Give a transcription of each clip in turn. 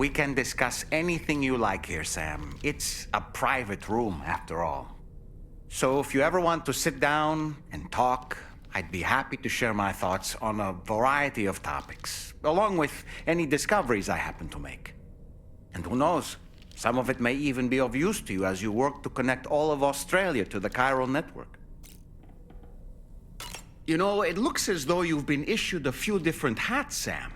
We can discuss anything you like here, Sam. It's a private room, after all. So if you ever want to sit down and talk, I'd be happy to share my thoughts on a variety of topics, along with any discoveries I happen to make. And who knows, some of it may even be of use to you as you work to connect all of Australia to the Chiral Network. You know, it looks as though you've been issued a few different hats, Sam.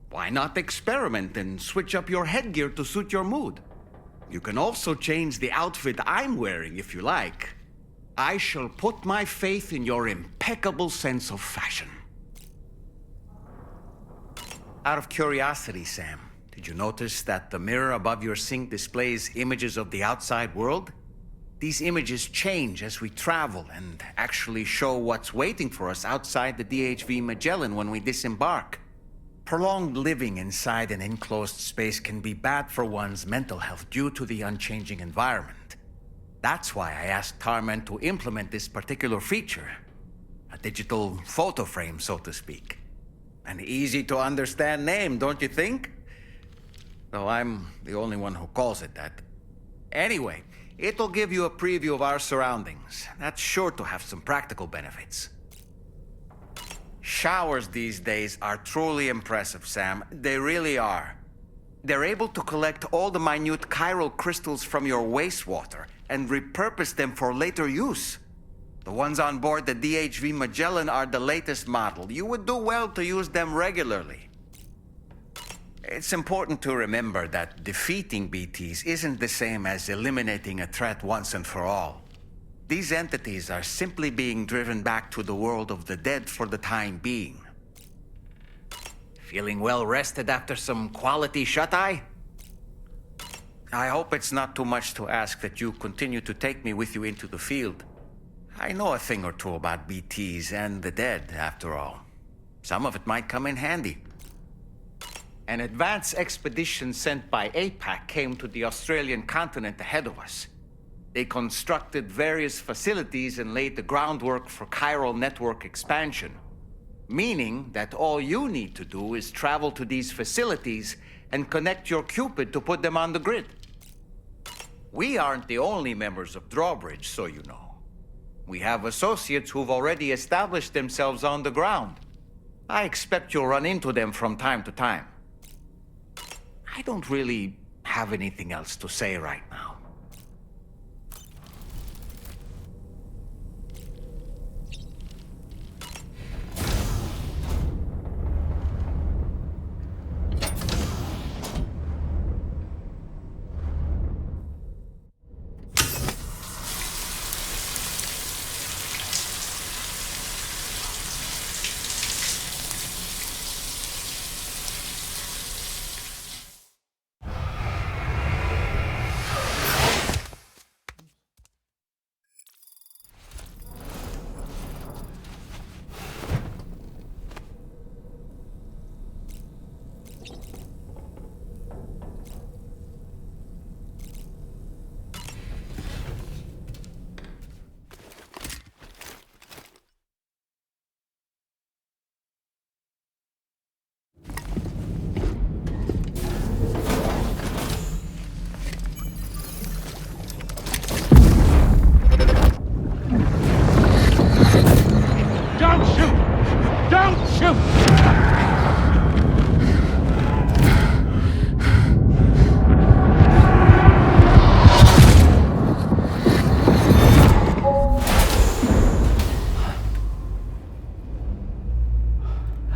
Why not experiment and switch up your headgear to suit your mood? You can also change the outfit I'm wearing if you like. I shall put my faith in your impeccable sense of fashion. Out of curiosity, Sam, did you notice that the mirror above your sink displays images of the outside world? These images change as we travel and actually show what's waiting for us outside the DHV Magellan when we disembark. Prolonged living inside an enclosed space can be bad for one's mental health due to the unchanging environment. That's why I asked Tarman to implement this particular feature. A digital photo frame, so to speak. An easy-to-understand name, don't you think? Though I'm the only one who calls it that. Anyway, it'll give you a preview of our surroundings. That's sure to have some practical benefits. Showers these days are truly impressive, Sam. They really are. They're able to collect all the minute chiral crystals from your wastewater and repurpose them for later use. The ones on board the DHV Magellan are the latest model. You would do well to use them regularly. It's important to remember that defeating BTs isn't the same as eliminating a threat once and for all. These entities are simply being driven back to the world of the dead for the time being. Feeling well rested after some quality shut-eye? I hope it's not too much to ask that you continue to take me with you into the field. I know a thing or two about BTs and the dead, after all. Some of it might come in handy. An advance expedition sent by APAC came to the Australian continent ahead of us. They constructed various facilities and laid the groundwork for Chiral Network expansion. Meaning that all you need to do is travel to these facilities and connect your Cupid to put them on the grid. We aren't the only members of Drawbridge, so you know. We have associates who've already established themselves on the ground. I expect you'll run into them from time to time. I don't really have anything else to say right now.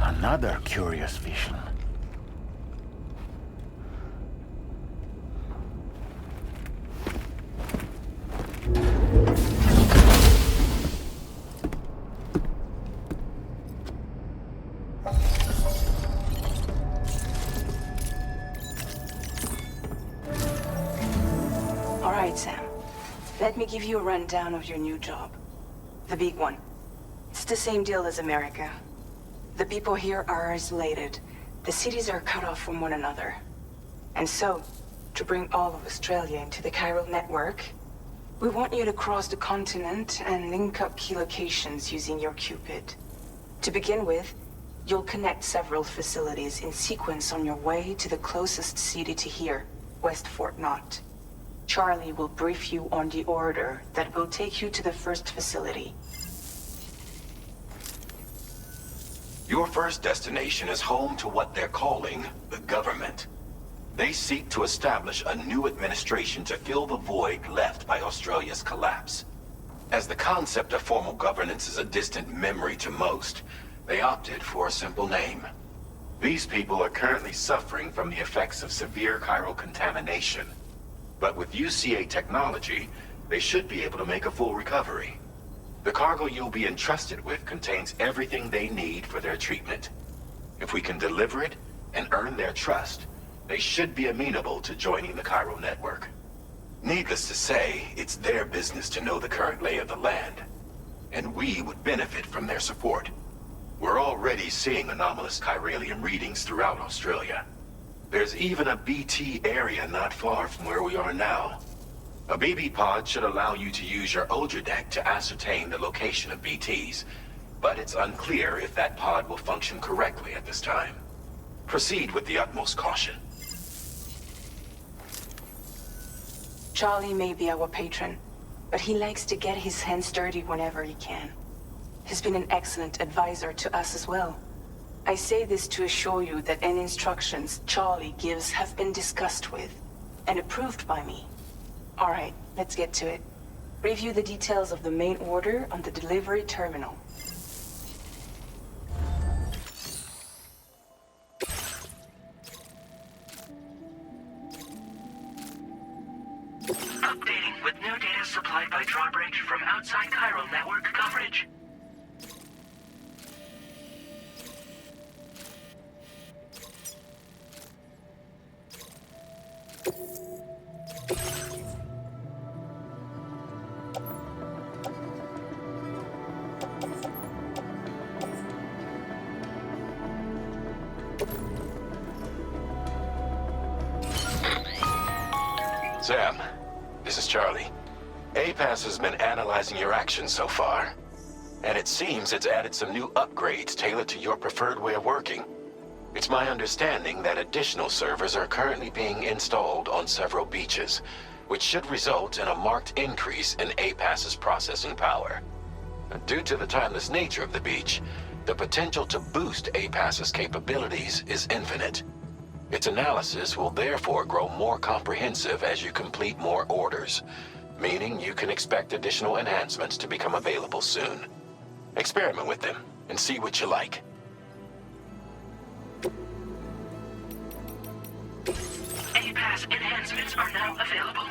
Another curious vision. All right, Sam. Let me give you a rundown of your new job. The big one. It's the same deal as America. The people here are isolated. The cities are cut off from one another. And so, to bring all of Australia into the Chiral Network, we want you to cross the continent and link up key locations using your Cupid. To begin with, You'll connect several facilities in sequence on your way to the closest city to here, West Fort Knott. Charlie will brief you on the order that will take you to the first facility. Your first destination is home to what they're calling the government. They seek to establish a new administration to fill the void left by Australia's collapse. As the concept of formal governance is a distant memory to most, they opted for a simple name. These people are currently suffering from the effects of severe chiral contamination. But with UCA technology, they should be able to make a full recovery. The cargo you'll be entrusted with contains everything they need for their treatment. If we can deliver it and earn their trust, they should be amenable to joining the Chiral Network. Needless to say, it's their business to know the current lay of the land, and we would benefit from their support. We're already seeing anomalous chiralium readings throughout Australia. There's even a BT area not far from where we are now. A BB pod should allow you to use your Ultra deck to ascertain the location of BTs, but it's unclear if that pod will function correctly at this time. Proceed with the utmost caution. Charlie may be our patron, but he likes to get his hands dirty whenever he can. He's been an excellent advisor to us as well. I say this to assure you that any instructions Charlie gives have been discussed with and approved by me. All right, let's get to it. Review the details of the main order on the delivery terminal. Updating with new data supplied by drawbridge from outside Chiral Network coverage. Sam, this is Charlie. APAS has been analyzing your actions so far, and it seems it's added some new upgrades tailored to your preferred way of working. It's my understanding that additional servers are currently being installed on several beaches, which should result in a marked increase in APAS's processing power. Due to the timeless nature of the beach, the potential to boost APAS's capabilities is infinite. Its analysis will therefore grow more comprehensive as you complete more orders, meaning you can expect additional enhancements to become available soon. Experiment with them and see what you like. APAS enhancements are now available.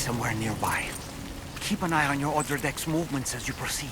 Somewhere nearby. Keep an eye on your other deck's movements as you proceed.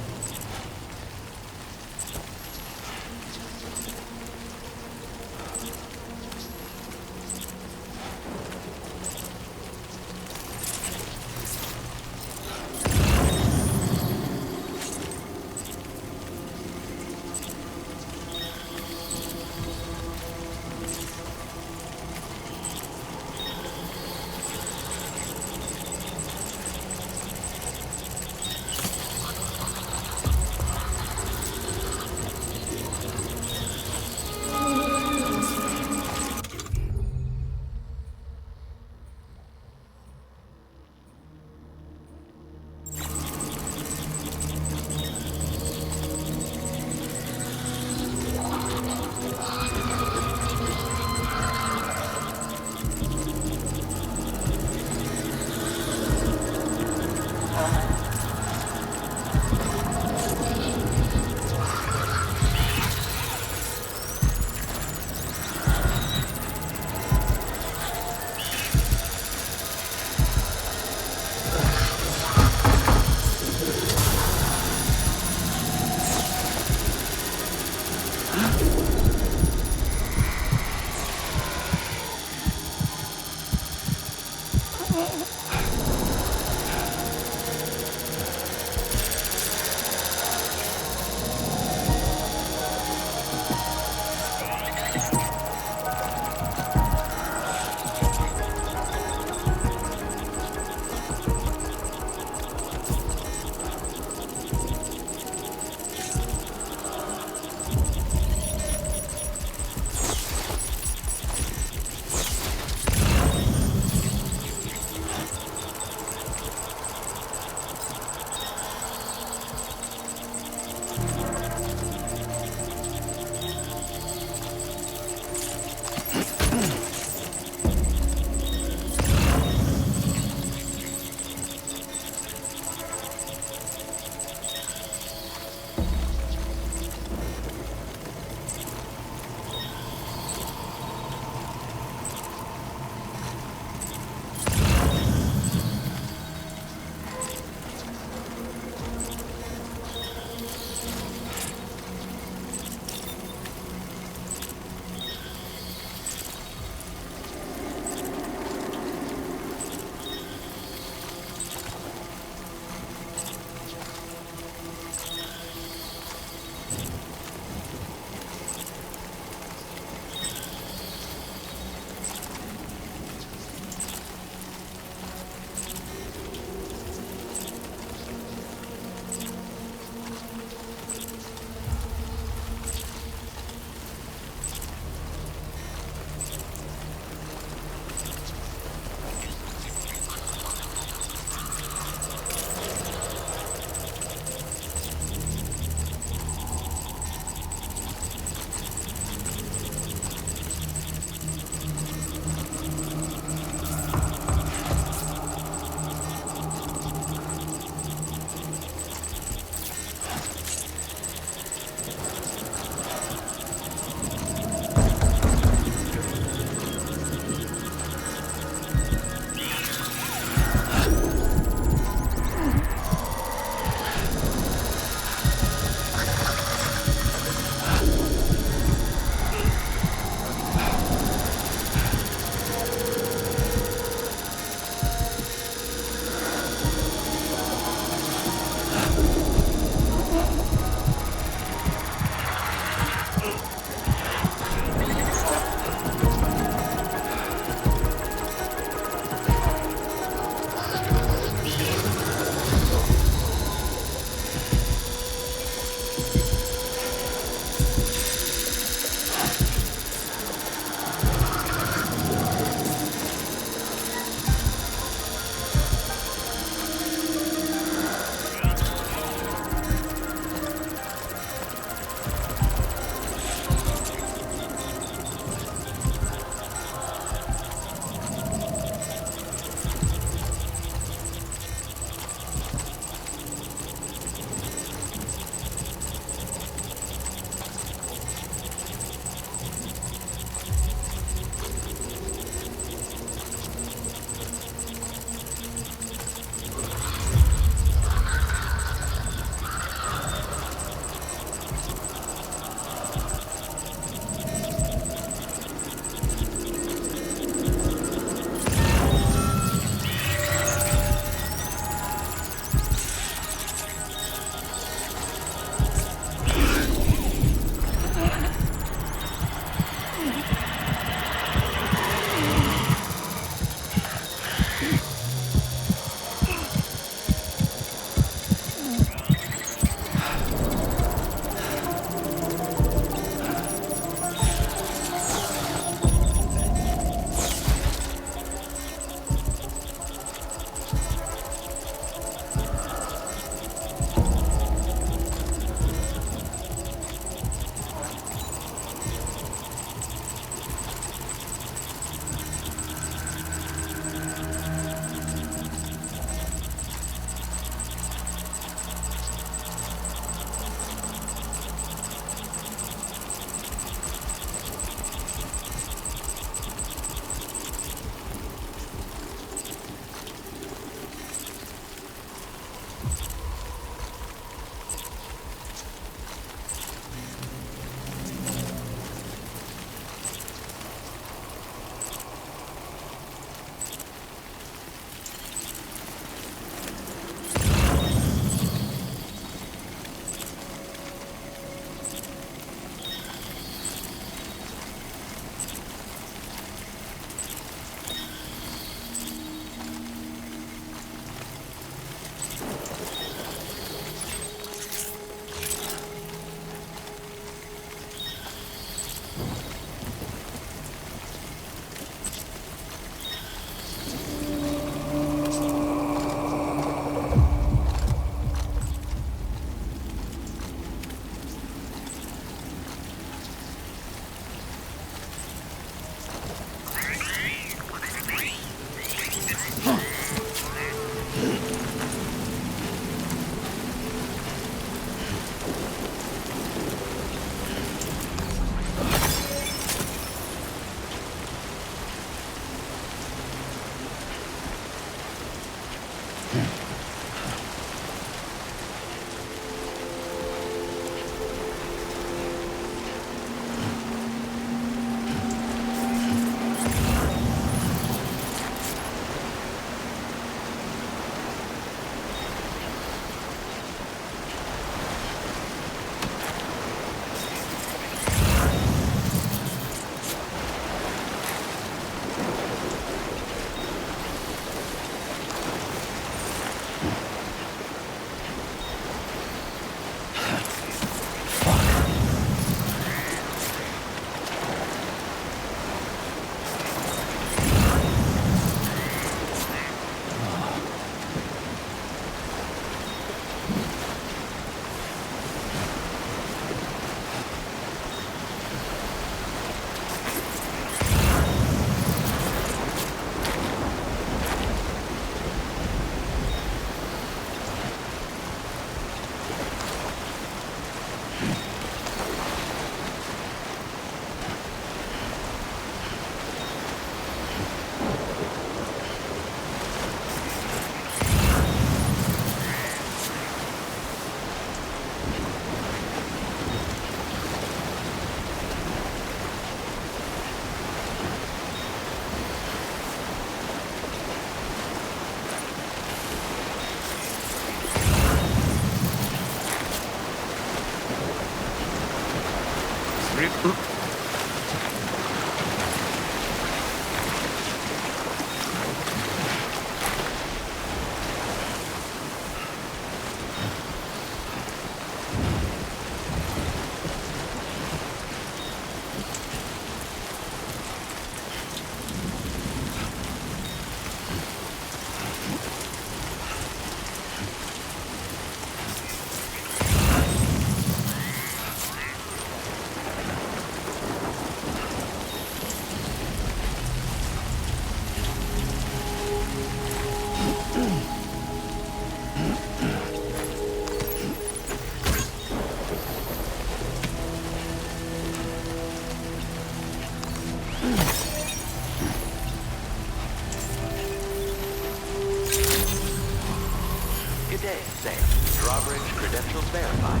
Credentials verified.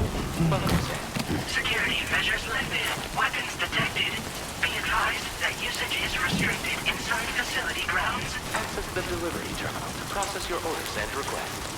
Welcome, Sam. Security measures lifted. Weapons detected. Be advised that usage is restricted inside facility grounds. Access the delivery terminal to process your orders and requests.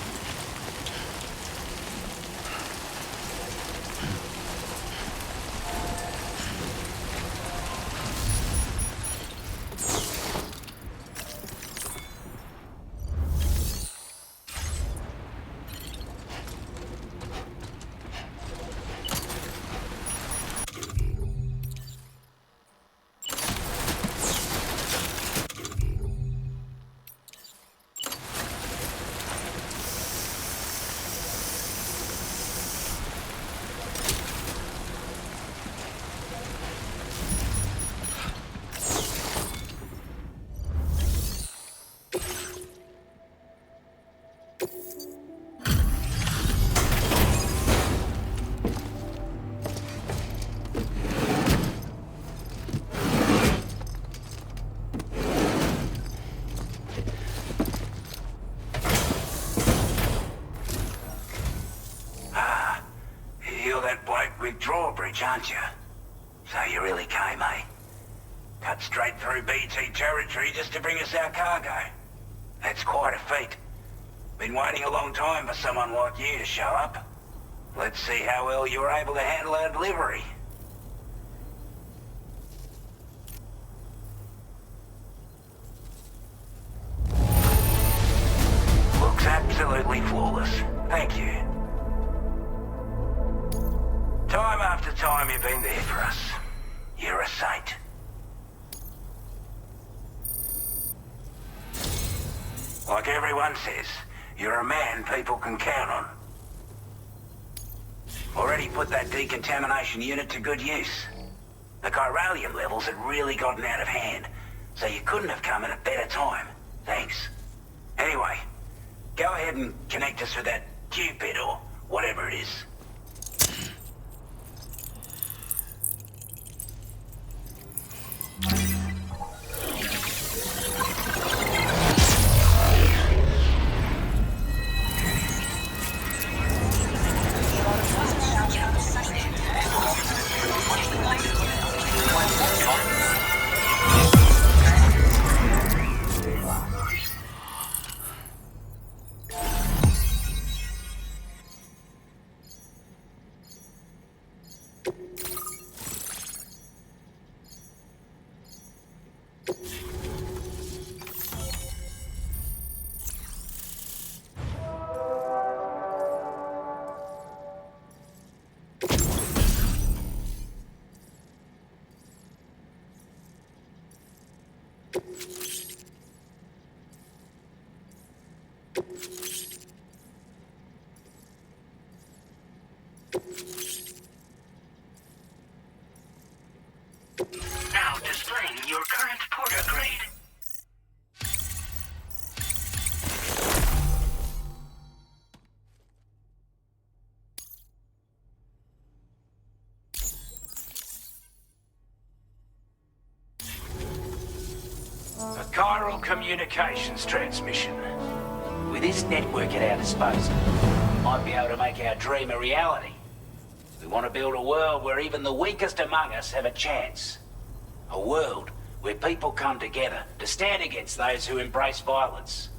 Drawbridge, aren't you? So you really came, eh? Cut straight through BT territory just to bring us our cargo. That's quite a feat. Been waiting a long time for someone like you to show up. Let's see how well you were able to handle our delivery. Looks absolutely flawless. Thank you. Time after time you've been there for us. You're a saint. Like everyone says, you're a man people can count on. Already put that decontamination unit to good use. The chiralium levels had really gotten out of hand, so you couldn't have come at a better time. Thanks. Anyway, go ahead and connect us with that Cupid or whatever it is. Now displaying your current porter grade. A chiral communications transmission. With this network at our disposal, we might be able to make our dream a reality. We want to build a world where even the weakest among us have a chance. A world where people come together to stand against those who embrace violence.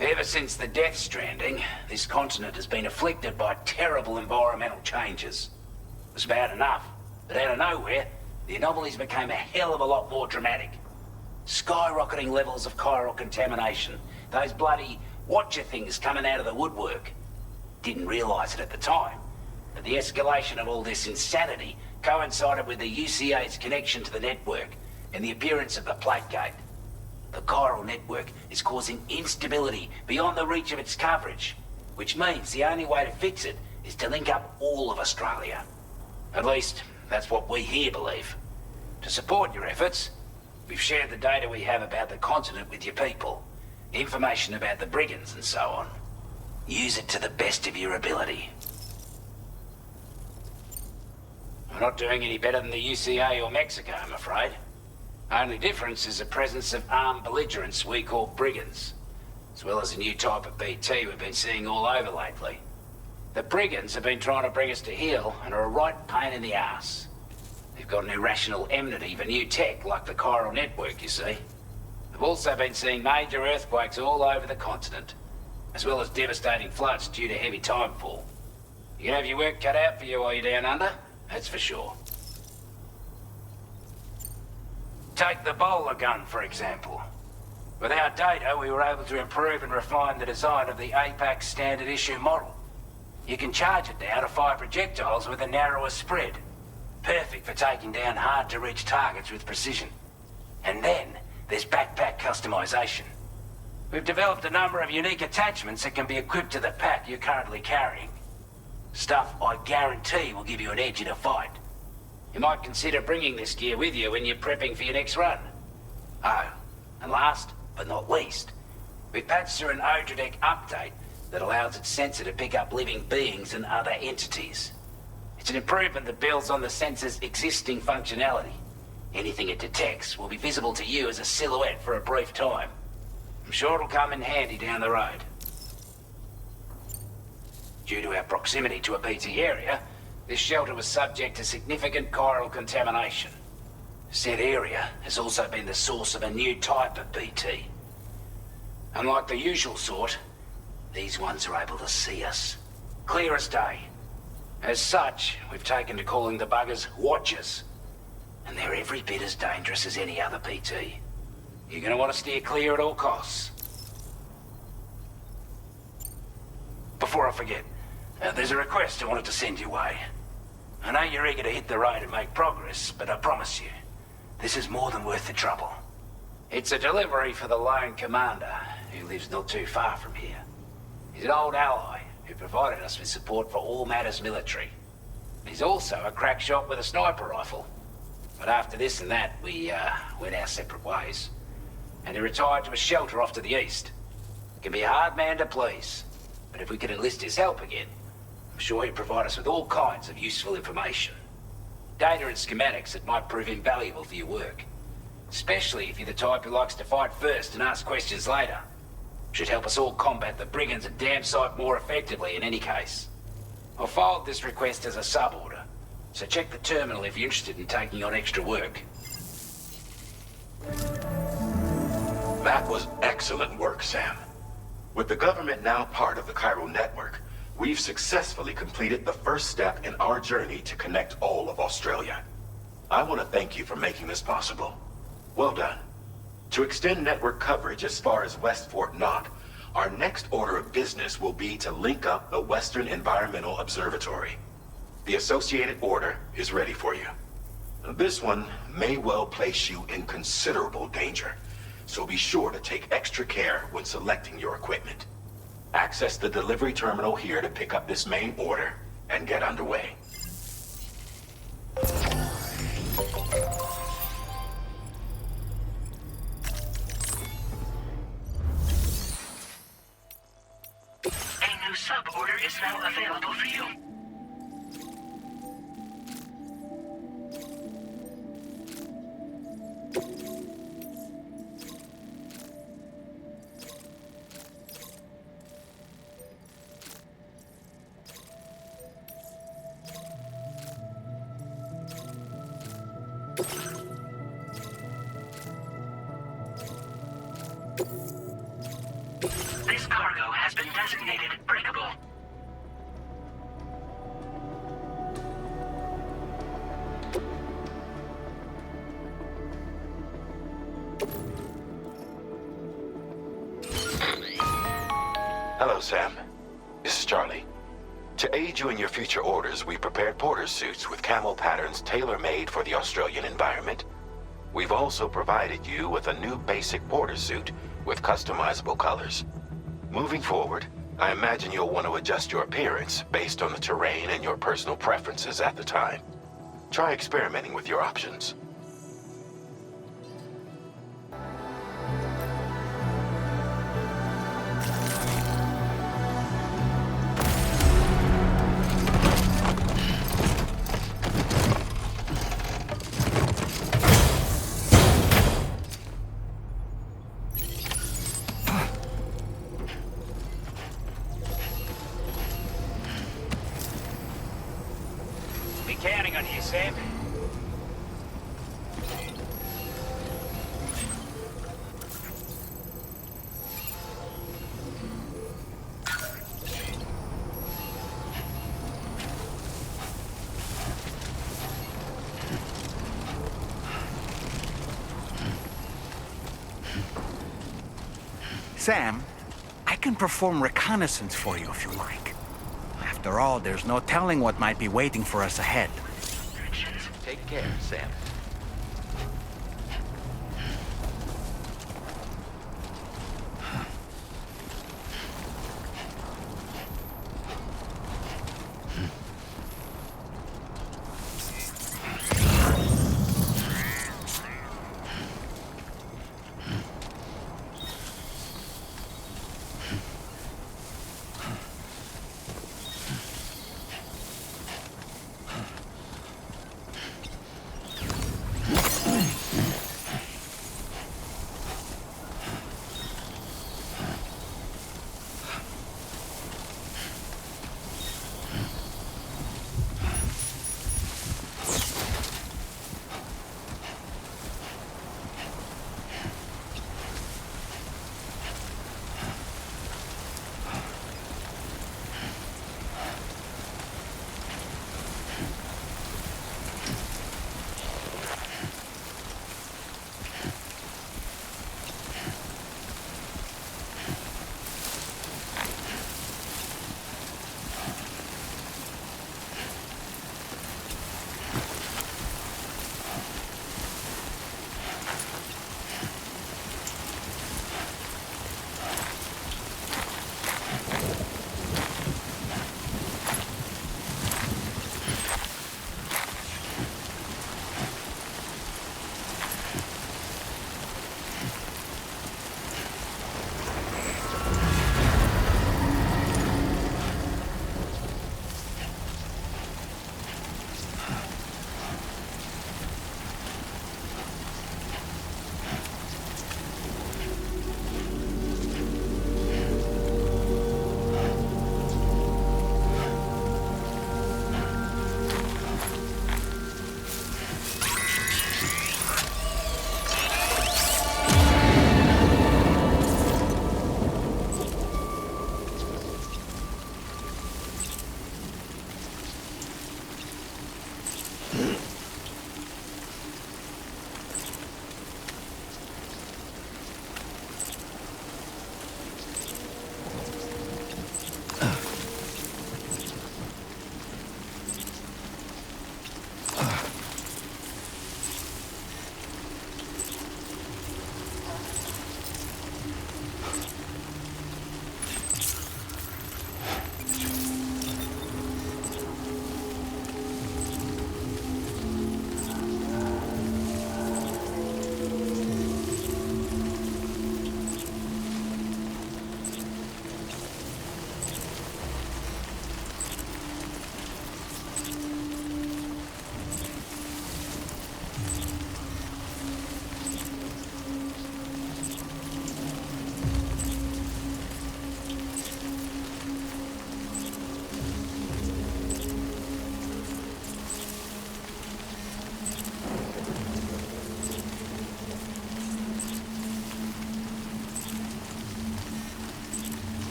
Ever since the death stranding, this continent has been afflicted by terrible environmental changes. It was bad enough, but out of nowhere, the anomalies became a hell of a lot more dramatic. Skyrocketing levels of chiral contamination. Those bloody watcher things coming out of the woodwork. Didn't realize it at the time, but the escalation of all this insanity coincided with the UCA's connection to the network and the appearance of the plate gate. The chiral network is causing instability beyond the reach of its coverage, which means the only way to fix it is to link up all of Australia. At least, that's what we here believe. To support your efforts, we've shared the data we have about the continent with your people, information about the brigands and so on. Use it to the best of your ability. We're not doing any better than the UCA or Mexico, I'm afraid. Only difference is the presence of armed belligerents we call brigands, as well as a new type of BT we've been seeing all over lately. The brigands have been trying to bring us to heel and are a right pain in the ass. They've got an irrational enmity for new tech like the chiral network, you see. They've also been seeing major earthquakes all over the continent, as well as devastating floods due to heavy timefall. You can have your work cut out for you while you're down under, that's for sure. Take the bowler gun, for example. With our data, we were able to improve and refine the design of the APAC standard issue model. You can charge it now to fire projectiles with a narrower spread. Perfect for taking down hard-to-reach targets with precision. And then, there's backpack customization. We've developed a number of unique attachments that can be equipped to the pack you're currently carrying. Stuff I guarantee will give you an edge in a fight. You might consider bringing this gear with you when you're prepping for your next run. Oh, and last but not least, we've patched through an Odradek update that allows its sensor to pick up living beings and other entities. It's an improvement that builds on the sensor's existing functionality. Anything it detects will be visible to you as a silhouette for a brief time. I'm sure it'll come in handy down the road. Due to our proximity to a BT area, this shelter was subject to significant chiral contamination. Said area has also been the source of a new type of BT. Unlike the usual sort, these ones are able to see us. Clear as day. As such, we've taken to calling the buggers Watchers. And they're every bit as dangerous as any other BT. You're gonna want to steer clear at all costs. Before I forget, there's a request I wanted to send your way. I know you're eager to hit the road and make progress, but I promise you, this is more than worth the trouble. It's a delivery for the lone commander, who lives not too far from here. He's an old ally who provided us with support for all matters military. He's also a crack shot with a sniper rifle. But after this and that, we went our separate ways. And he retired to a shelter off to the east. He can be a hard man to please, but if we could enlist his help again, I'm sure he'd provide us with all kinds of useful information. Data and schematics that might prove invaluable for your work. Especially if you're the type who likes to fight first and ask questions later. Should help us all combat the brigands a damn sight more effectively in any case. I'll forward this request as a sub-order, so check the terminal if you're interested in taking on extra work. That was excellent work, Sam. With the government now part of the Chiral Network, we've successfully completed the first step in our journey to connect all of Australia. I want to thank you for making this possible. Well done. To extend network coverage as far as West Fort Knott, our next order of business will be to link up the Western Environmental Observatory. The associated order is ready for you. This one may well place you in considerable danger, so be sure to take extra care when selecting your equipment. Access the delivery terminal here to pick up this main order and get underway. A new sub-order is now available for you. This cargo has been designated breakable. Hello, Sam. This is Charlie. To aid you in your future orders, we prepared porter suits with camel patterns tailor-made for the Australian environment. We've also provided you with a new basic porter suit with customizable colors. Moving forward, I imagine you'll want to adjust your appearance based on the terrain and your personal preferences at the time. Try experimenting with your options. Be counting on you, Sam. Sam, I can perform reconnaissance for you if you like. After all, there's no telling what might be waiting for us ahead. Take care, Sam.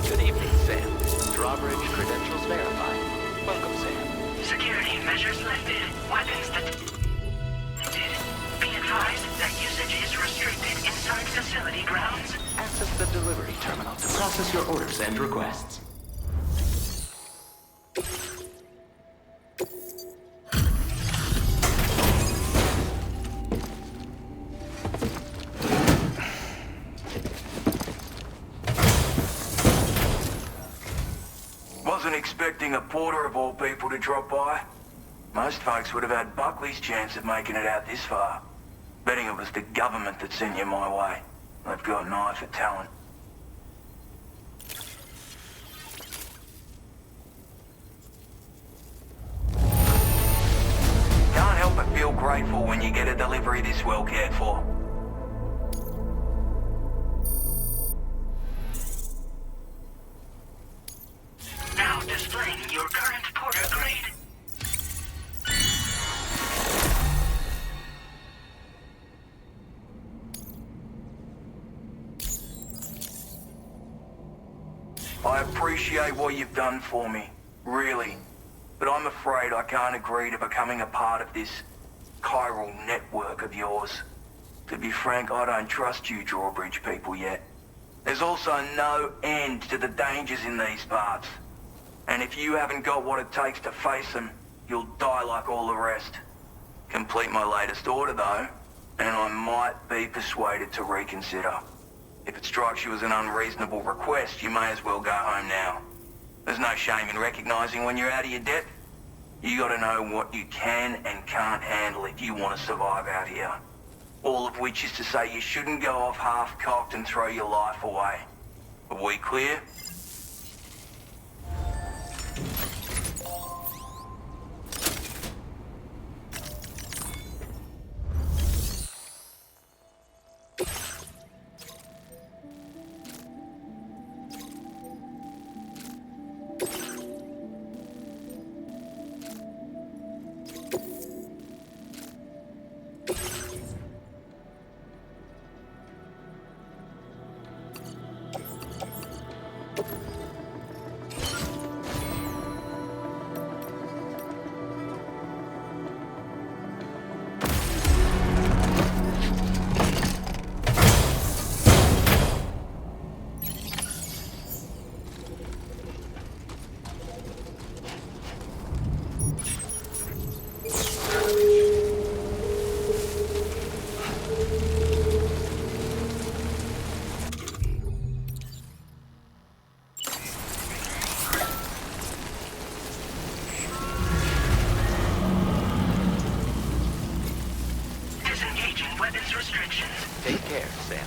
Good evening, Sam. Drawbridge credentials verified. Welcome, Sam. Security measures lifted. Weapons detected. Be advised that usage is restricted inside facility grounds. Access the delivery terminal to process your orders and requests. Wasn't expecting a porter of all people to drop by. Most folks would have had Buckley's chance of making it out this far. Betting it was the government that sent you my way. They've got an eye for talent. Can't help but feel grateful when you get a delivery this well cared for. Now displaying your current porter grade. I appreciate what you've done for me, really. But I'm afraid I can't agree to becoming a part of this Chiral Network of yours. To be frank, I don't trust you drawbridge people yet. There's also no end to the dangers in these parts. And if you haven't got what it takes to face them, you'll die like all the rest. Complete my latest order though, and I might be persuaded to reconsider. If it strikes you as an unreasonable request, you may as well go home now. There's no shame in recognizing when you're out of your depth. You gotta know what you can and can't handle if you want to survive out here. All of which is to say you shouldn't go off half-cocked and throw your life away. Are we clear? Disengaging weapons restrictions. Take care, Sam.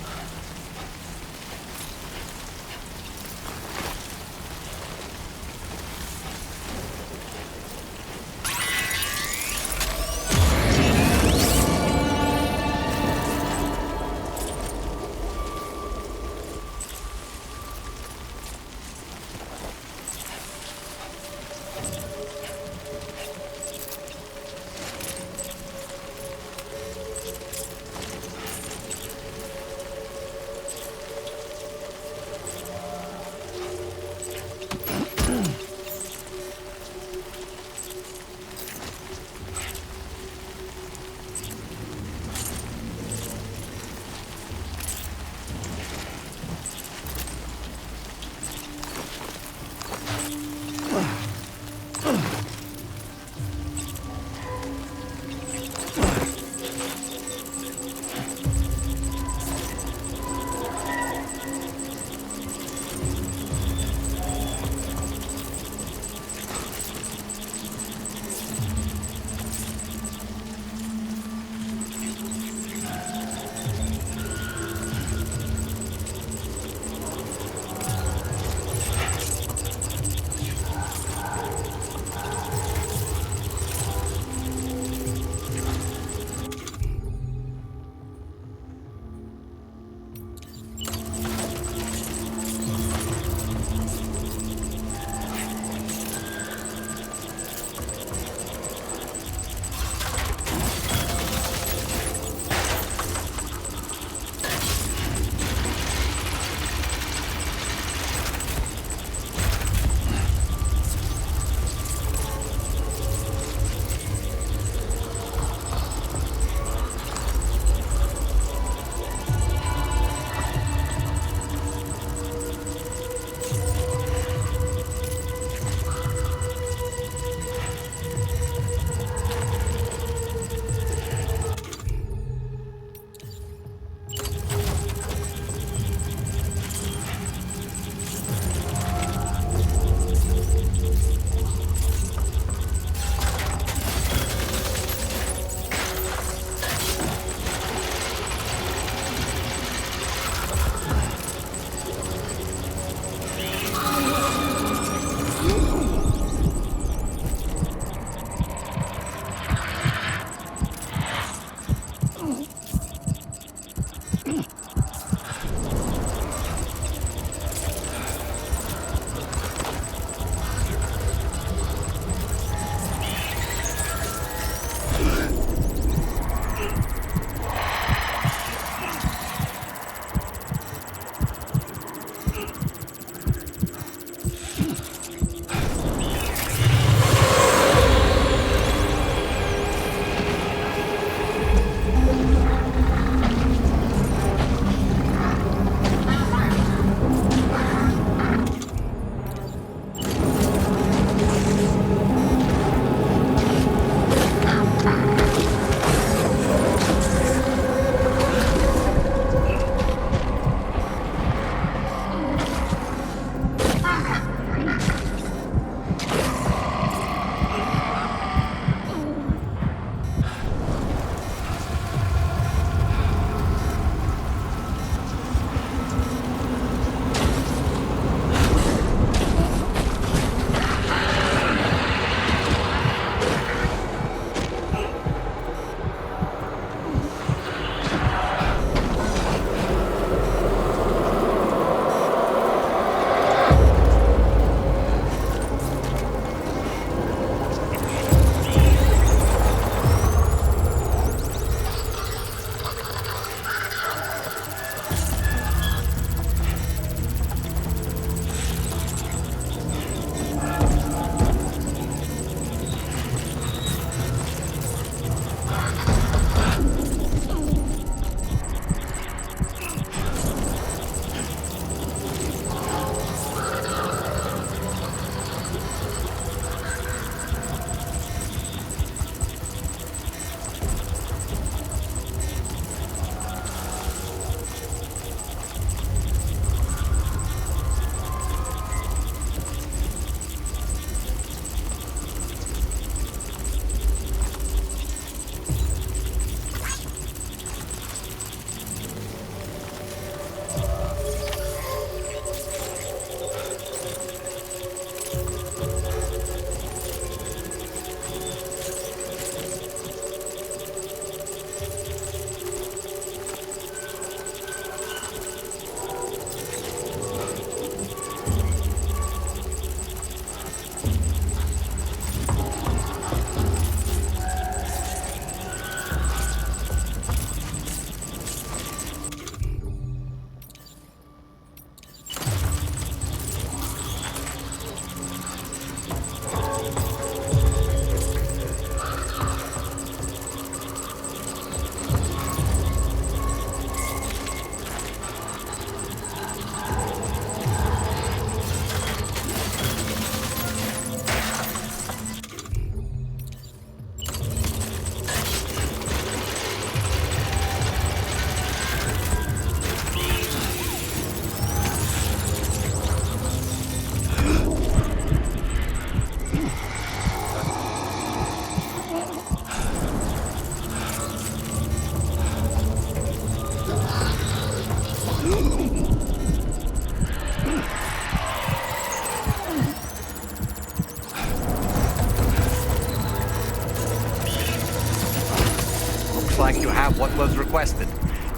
Looks like you have what was requested.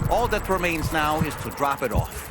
All that remains now is to drop it off.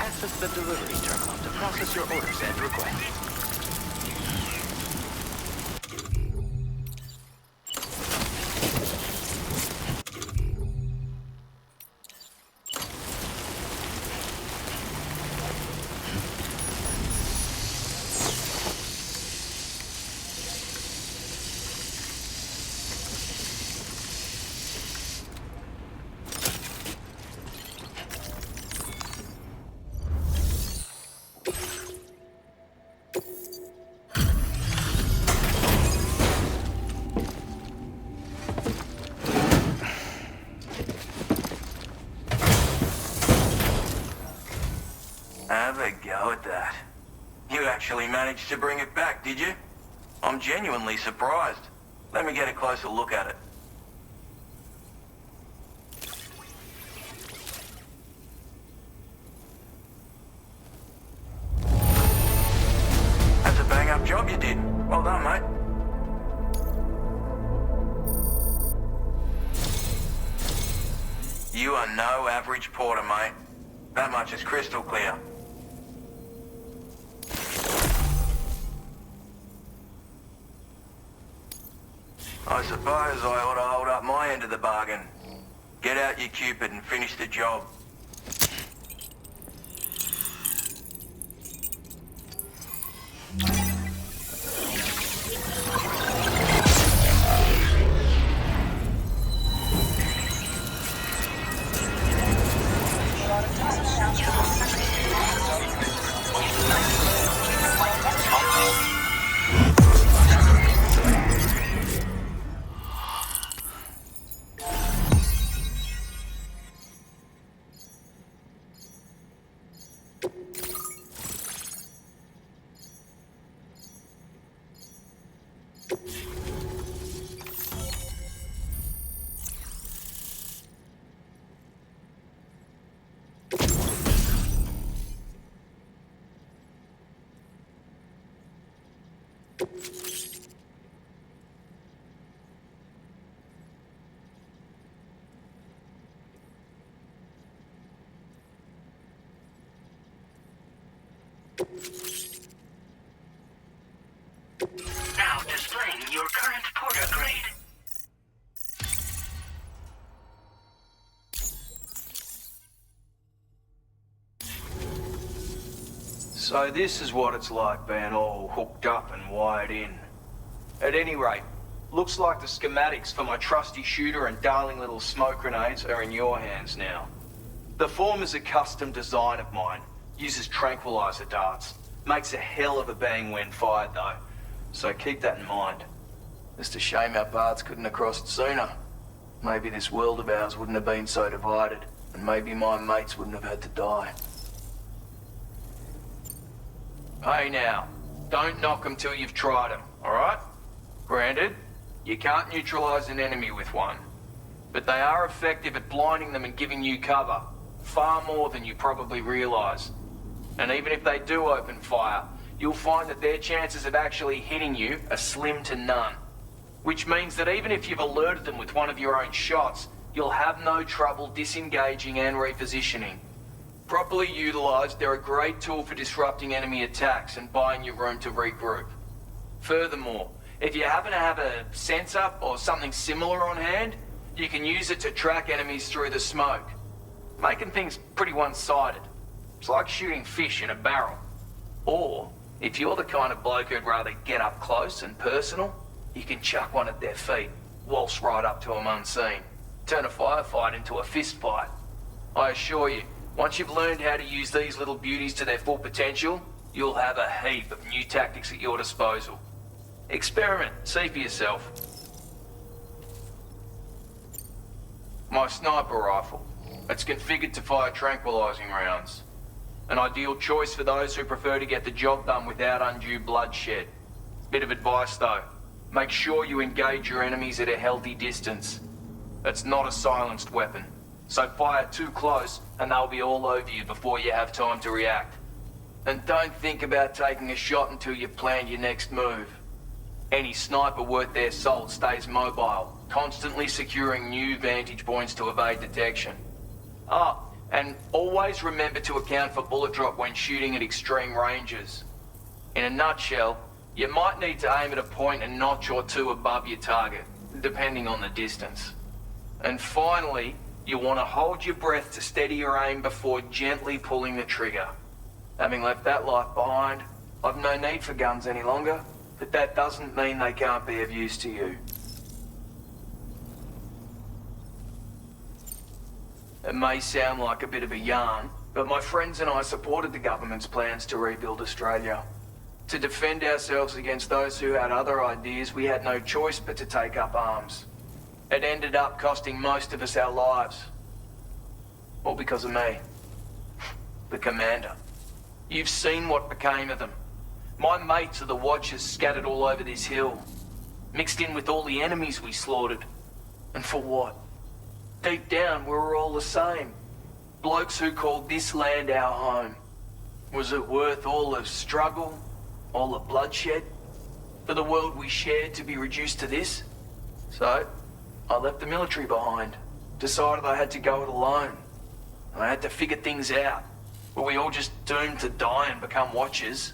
Access the delivery terminal to process your orders and requests. go at that. You actually managed to bring it back, did you? I'm genuinely surprised. Let me get a closer look at it. That's a bang-up job you did. Well done, mate. You are no average porter, mate. That much is crystal clear. I suppose I ought to hold up my end of the bargain. Get out your Cupid and finish the job. Now displaying your current porter grade. So this is what it's like being all hooked up and wired in. At any rate, looks like the schematics for my trusty shooter and darling little smoke grenades are in your hands now. The form is a custom design of mine, uses tranquilizer darts. Makes a hell of a bang when fired though, so keep that in mind. Just a shame our paths couldn't have crossed sooner. Maybe this world of ours wouldn't have been so divided, and maybe my mates wouldn't have had to die. Hey now, don't knock them till you've tried them, alright? Granted, you can't neutralize an enemy with one, but they are effective at blinding them and giving you cover, far more than you probably realize. And even if they do open fire, you'll find that their chances of actually hitting you are slim to none. Which means that even if you've alerted them with one of your own shots, you'll have no trouble disengaging and repositioning. Properly utilized, they're a great tool for disrupting enemy attacks and buying you room to regroup. Furthermore, if you happen to have a sensor or something similar on hand, you can use it to track enemies through the smoke, making things pretty one-sided. It's like shooting fish in a barrel. Or, if you're the kind of bloke who'd rather get up close and personal, you can chuck one at their feet, waltz right up to them unseen, turn a firefight into a fist fight. I assure you, once you've learned how to use these little beauties to their full potential, you'll have a heap of new tactics at your disposal. Experiment, see for yourself. My sniper rifle. It's configured to fire tranquilizing rounds. An ideal choice for those who prefer to get the job done without undue bloodshed. Bit of advice though, make sure you engage your enemies at a healthy distance. It's not a silenced weapon, so fire too close and they'll be all over you before you have time to react. And don't think about taking a shot until you've planned your next move. Any sniper worth their salt stays mobile, constantly securing new vantage points to evade detection. And always remember to account for bullet drop when shooting at extreme ranges. In a nutshell, you might need to aim at a point a notch or two above your target, depending on the distance. And finally, you want to hold your breath to steady your aim before gently pulling the trigger. Having left that life behind, I've no need for guns any longer, but that doesn't mean they can't be of use to you. It may sound like a bit of a yarn, but my friends and I supported the government's plans to rebuild Australia. To defend ourselves against those who had other ideas, we had no choice but to take up arms. It ended up costing most of us our lives. All because of me. The commander. You've seen what became of them. My mates are the Watchers scattered all over this hill, mixed in with all the enemies we slaughtered. And for what? Deep down, we were all the same. Blokes who called this land our home. Was it worth all the struggle, all the bloodshed, for the world we shared to be reduced to this? So, I left the military behind. Decided I had to go it alone. I had to figure things out. Were we all just doomed to die and become Watchers?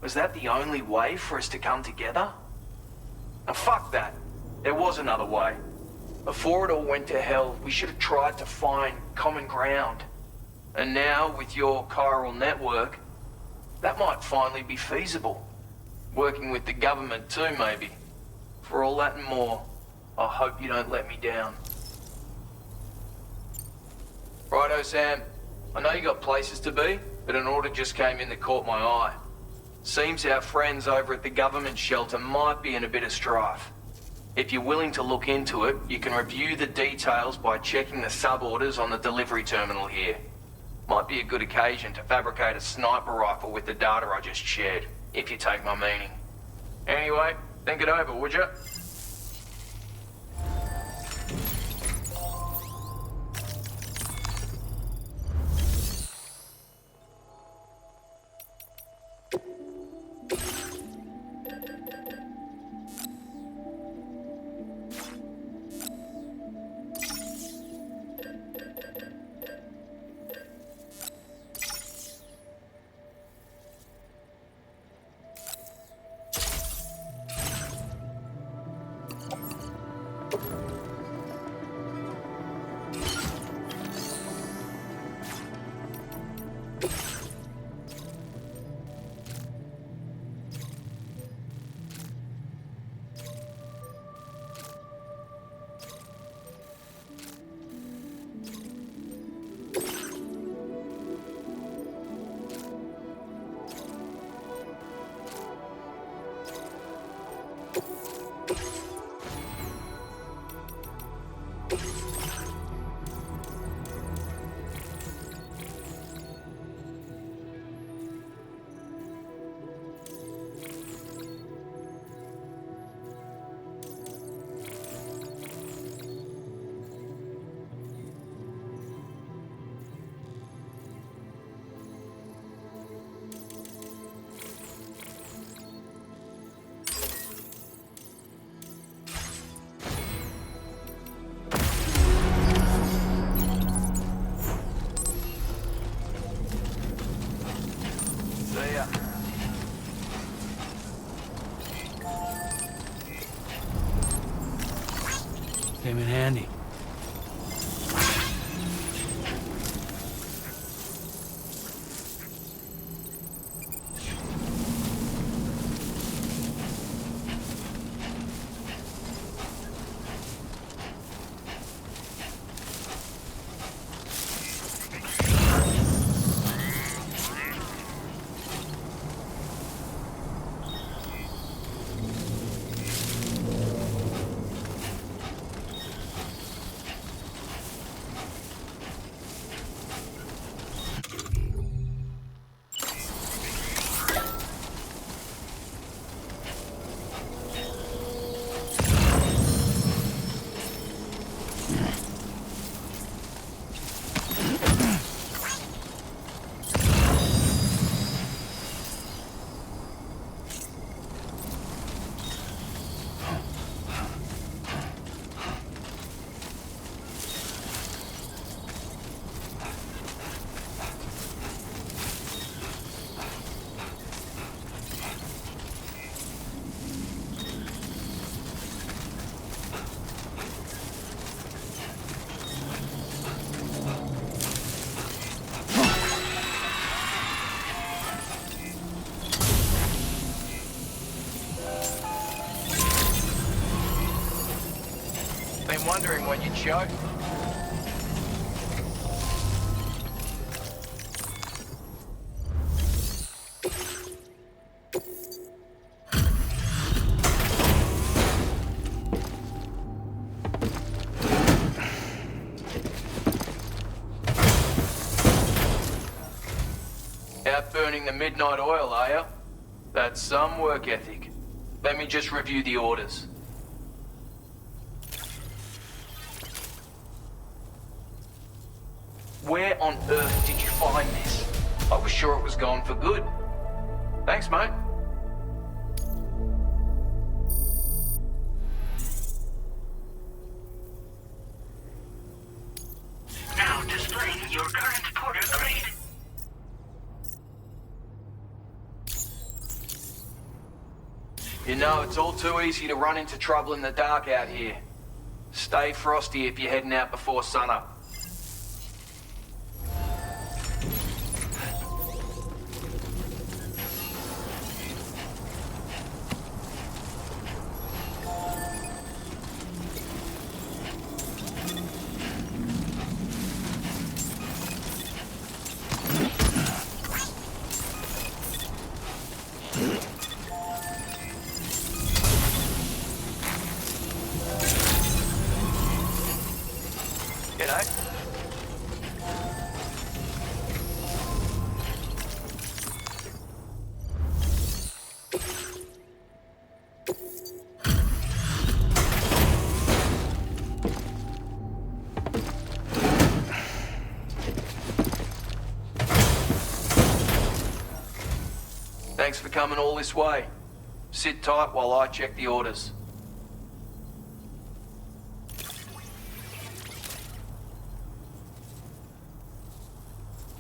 Was that the only way for us to come together? And fuck that. There was another way. Before it all went to hell, we should have tried to find common ground. And now, with your Chiral Network, that might finally be feasible. Working with the government too, maybe. For all that and more, I hope you don't let me down. Righto, Sam. I know you got places to be, but an order just came in that caught my eye. Seems our friends over at the government shelter might be in a bit of strife. If you're willing to look into it, you can review the details by checking the sub-orders on the delivery terminal here. Might be a good occasion to fabricate a sniper rifle with the data I just shared, if you take my meaning. Anyway, think it over, would you? Came in handy. Been wondering when you'd show. About burning the midnight oil, are you? That's some work ethic. Let me just review the orders. Where on earth did you find this? I was sure it was gone for good. Thanks, mate. Now displaying your current porter grade. You know, it's all too easy to run into trouble in the dark out here. Stay frosty if you're heading out before sunup. G'day. Thanks for coming all this way. Sit tight while I check the orders.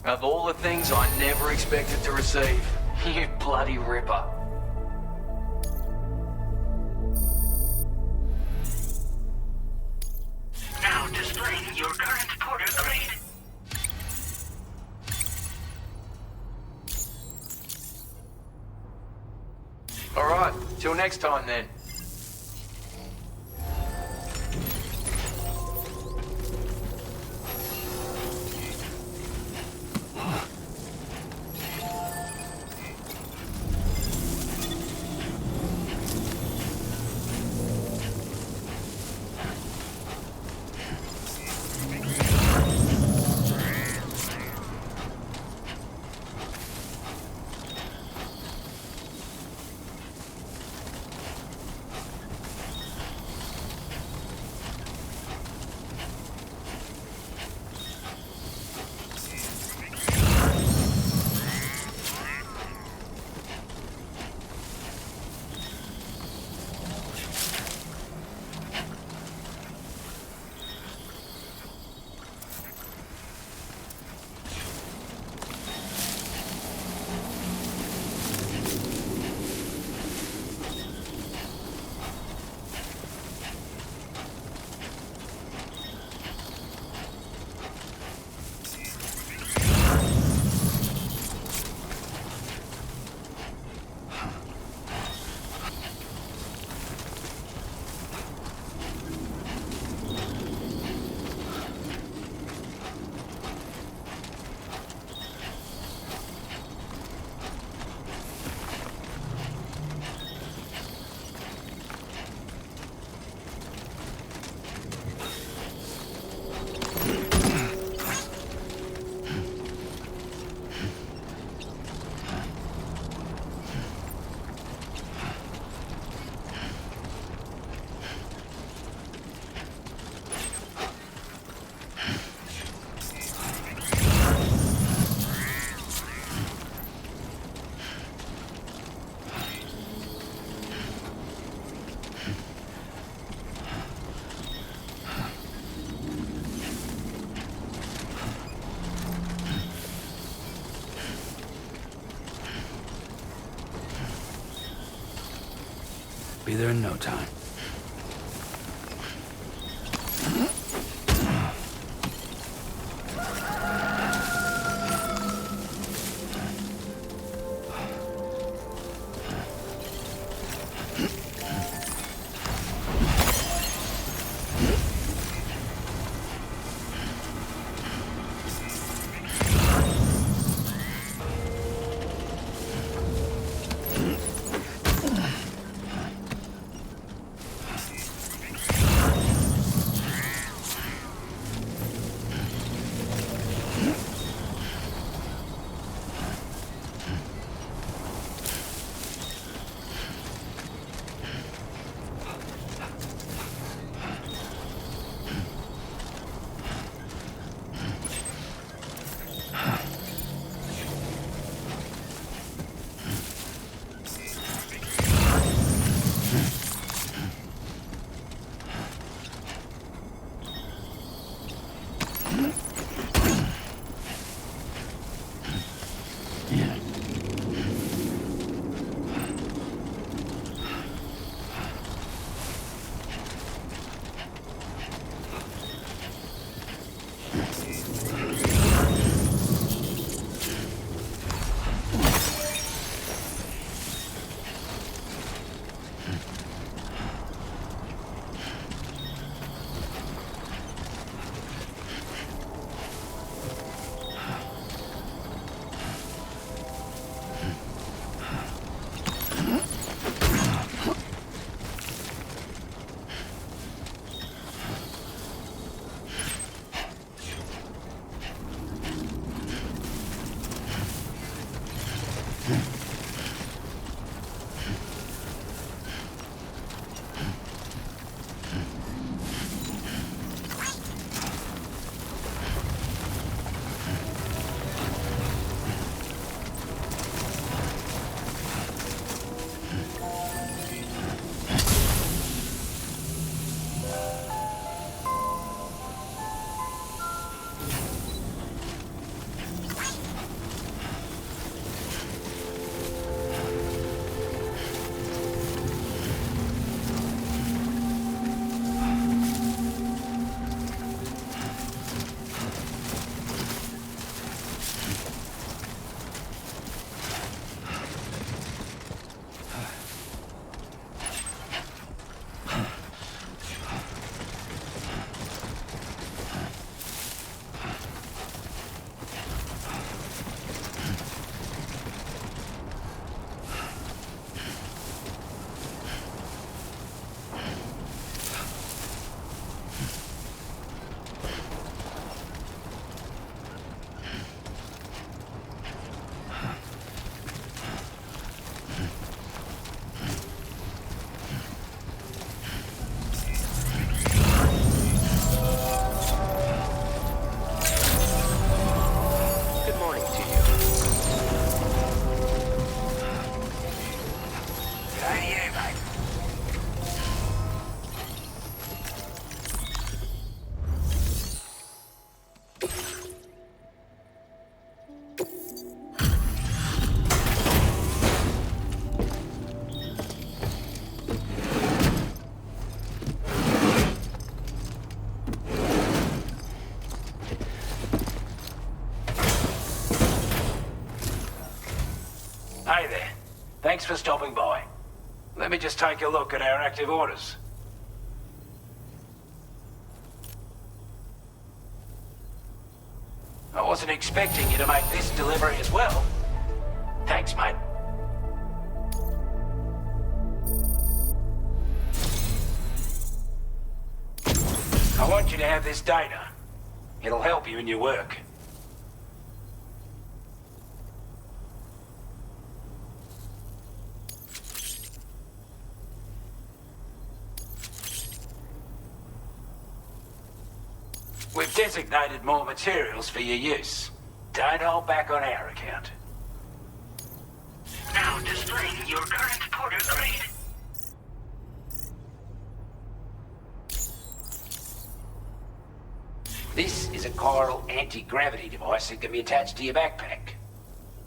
Of all the things I never expected to receive, you bloody ripper. Now displaying your current porter grade. Alright, till next time then. Be there in no time. Hey there. Thanks for stopping by. Let me just take a look at our active orders. I wasn't expecting you to make this delivery as well. Thanks, mate. I want you to have this data. It'll help you in your work. We've designated more materials for your use. Don't hold back on our account. Now displaying your current porter grade. This is a chiral anti-gravity device that can be attached to your backpack.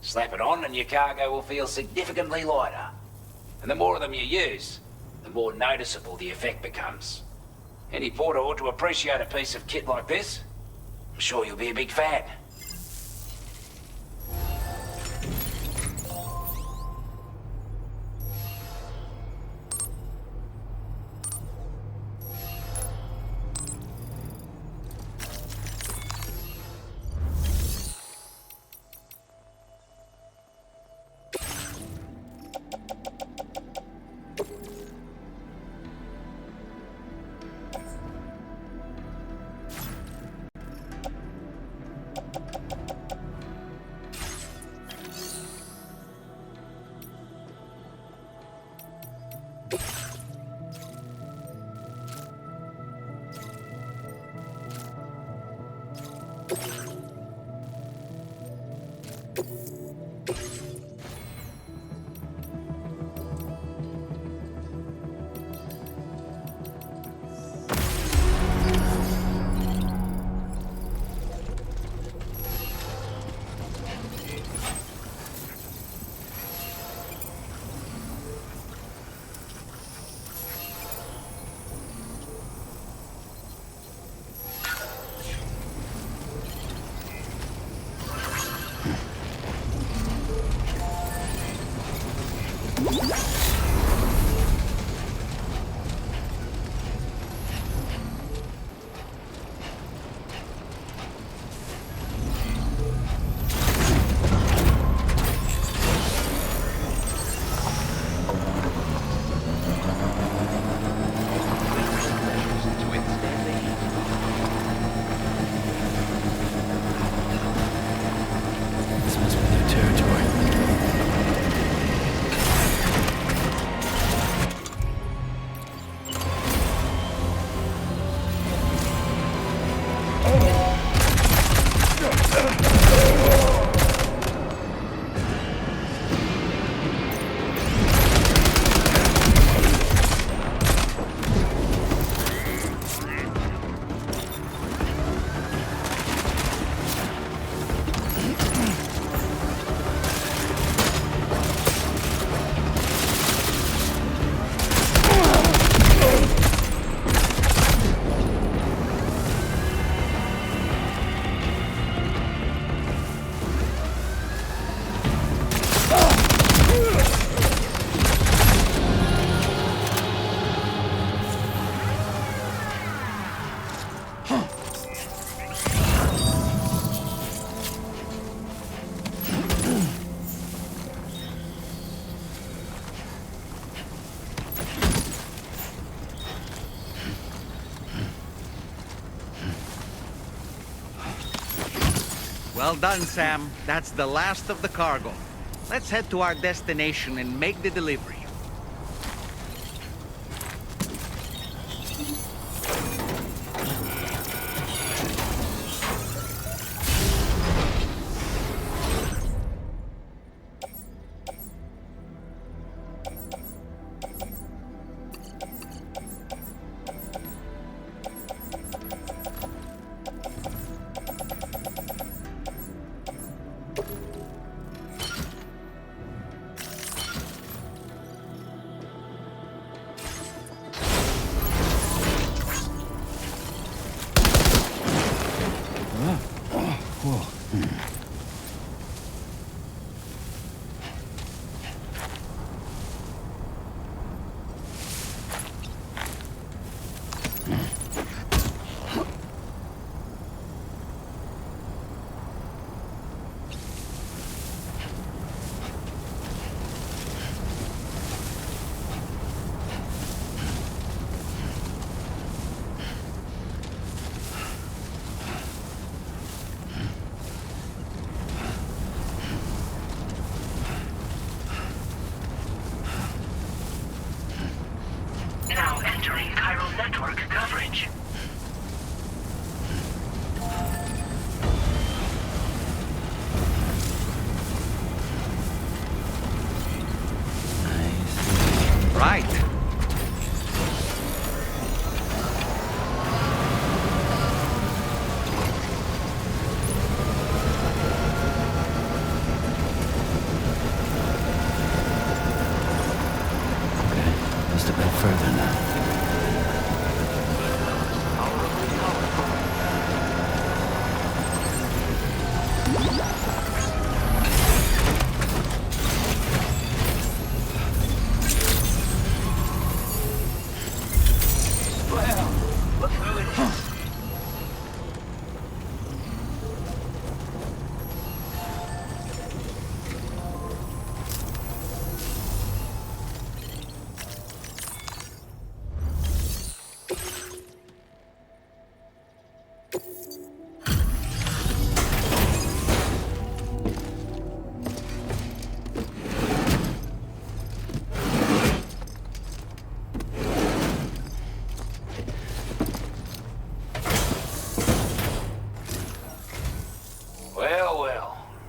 Slap it on and your cargo will feel significantly lighter. And the more of them you use, the more noticeable the effect becomes. Any porter ought to appreciate a piece of kit like this. I'm sure you'll be a big fan. Well done, Sam. That's the last of the cargo. Let's head to our destination and make the delivery. Well.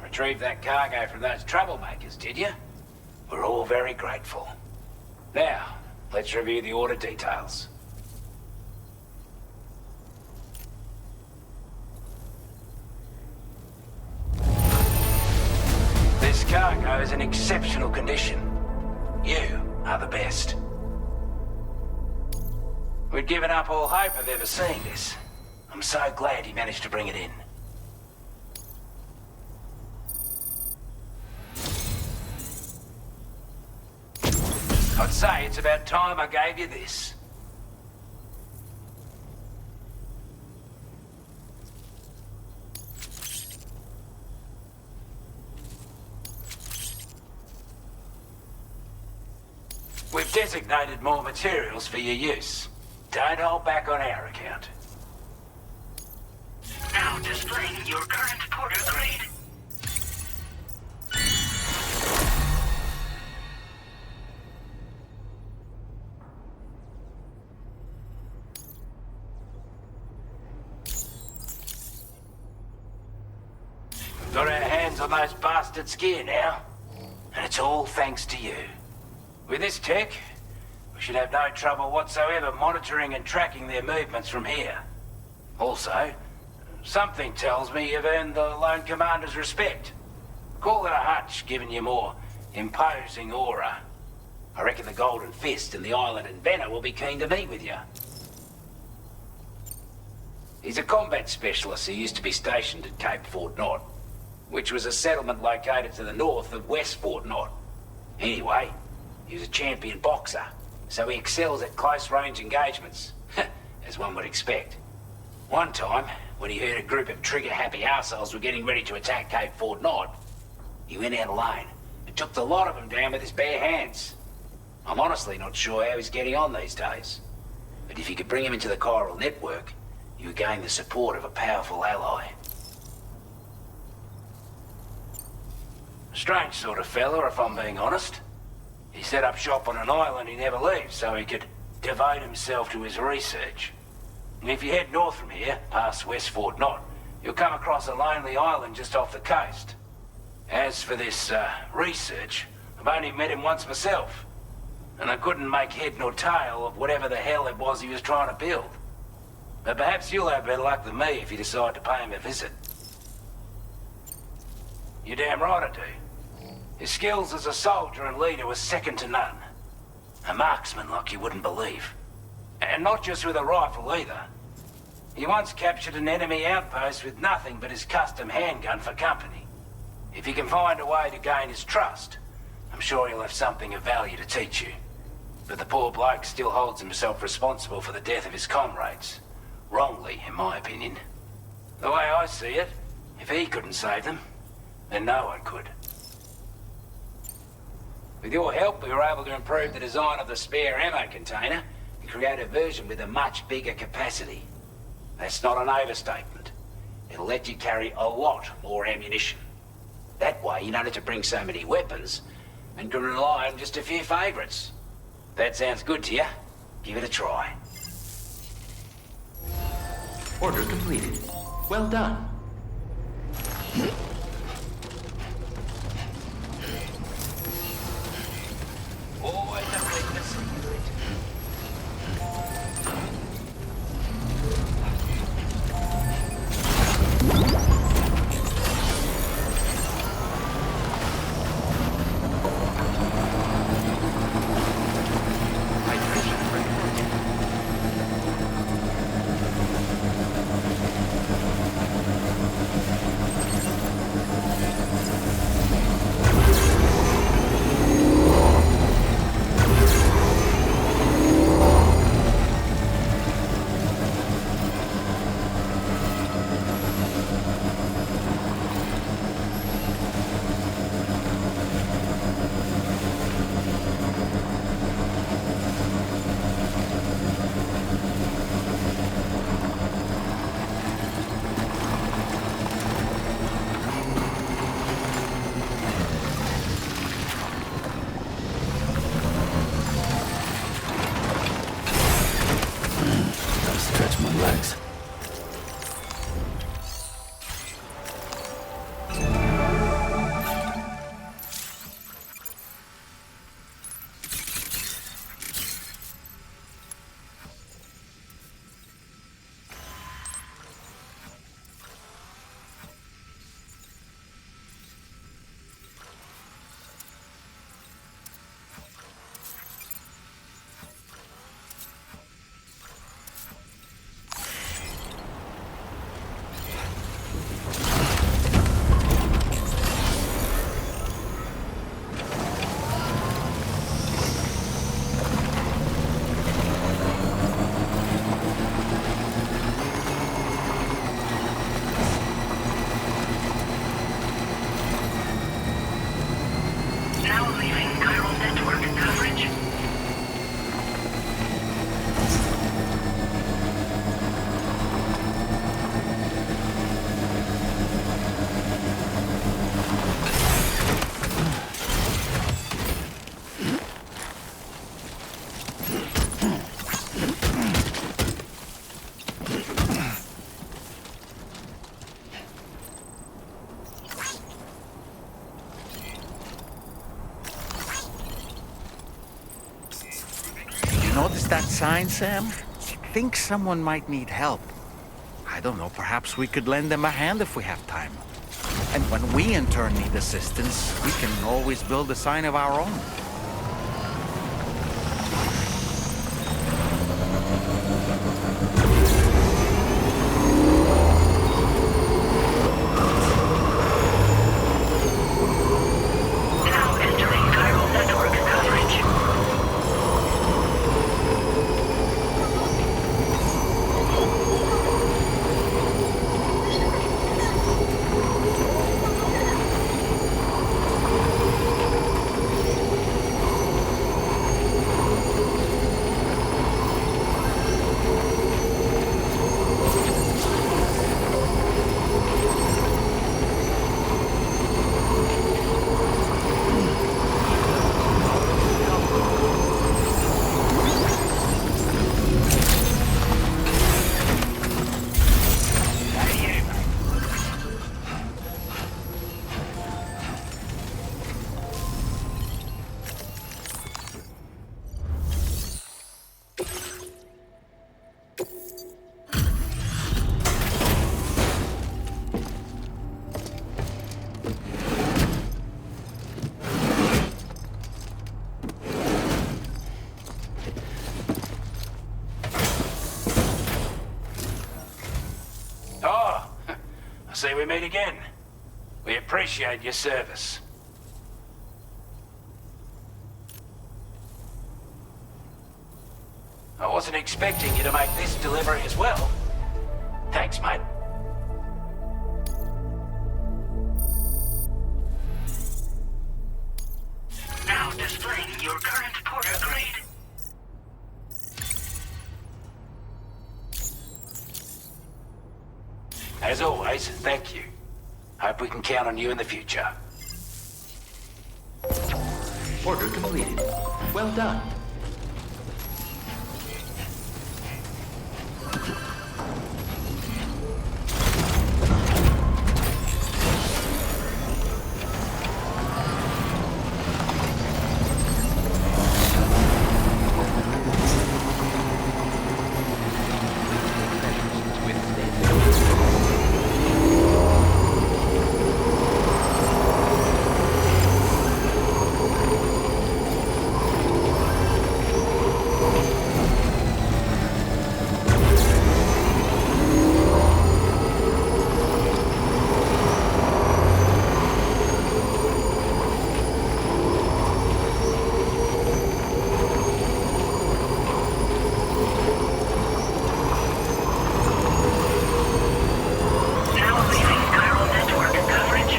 Retrieved that cargo from those troublemakers, did you? We're all very grateful. Now, let's review the order details. This cargo is in exceptional condition. You are the best. We'd given up all hope of ever seeing this. I'm so glad you managed to bring it in. I'd say it's about time I gave you this. We've designated more materials for your use. Don't hold back on our account. Now displaying your current porter grade. Got our hands on those bastards' gear now. And it's all thanks to you. With this tech, we should have no trouble whatsoever monitoring and tracking their movements from here. Also, something tells me you've earned the Lone Commander's respect. Call it a hunch, giving you more imposing aura. I reckon the Golden Fist and the Island Inventor will be keen to meet with you. He's a combat specialist who used to be stationed at Cape Fort Knot, which was a settlement located to the north of West Fort Knot. Anyway, he was a champion boxer, so he excels at close-range engagements, as one would expect. One time, when he heard a group of trigger-happy arseholes were getting ready to attack Cape Fort Knot, he went out alone and took the lot of them down with his bare hands. I'm honestly not sure how he's getting on these days, but if you could bring him into the Chiral Network, you would gain the support of a powerful ally. Strange sort of fella, if I'm being honest. He set up shop on an island he never leaves so he could devote himself to his research. And if you head north from here, past West Fort Knot, you'll come across a lonely island just off the coast. As for this, research, I've only met him once myself. And I couldn't make head nor tail of whatever the hell it was he was trying to build. But perhaps you'll have better luck than me if you decide to pay him a visit. You're damn right I do. His skills as a soldier and leader were second to none. A marksman like you wouldn't believe. And not just with a rifle either. He once captured an enemy outpost with nothing but his custom handgun for company. If you can find a way to gain his trust, I'm sure he'll have something of value to teach you. But the poor bloke still holds himself responsible for the death of his comrades. Wrongly, in my opinion. The way I see it, if he couldn't save them, then no one could. With your help, we were able to improve the design of the spare ammo container and create a version with a much bigger capacity. That's not an overstatement. It'll let you carry a lot more ammunition. That way, you don't have to bring so many weapons and can rely on just a few favorites. That sounds good to you? Give it a try. Order completed. Well done. Always a weakness. Hydration required. that sign, Sam? I think someone might need help. I don't know, perhaps we could lend them a hand if we have time. And when we in turn need assistance, we can always build a sign of our own. Now entering Chiral Network coverage. Oh, I see we meet again. We appreciate your service. I wasn't expecting you to make this delivery as well. Thanks, mate. Now displaying your current porter grade. As always, thank you. Hope we can count on you in the future. Order completed. Well done. Now leaving Chiral Network coverage.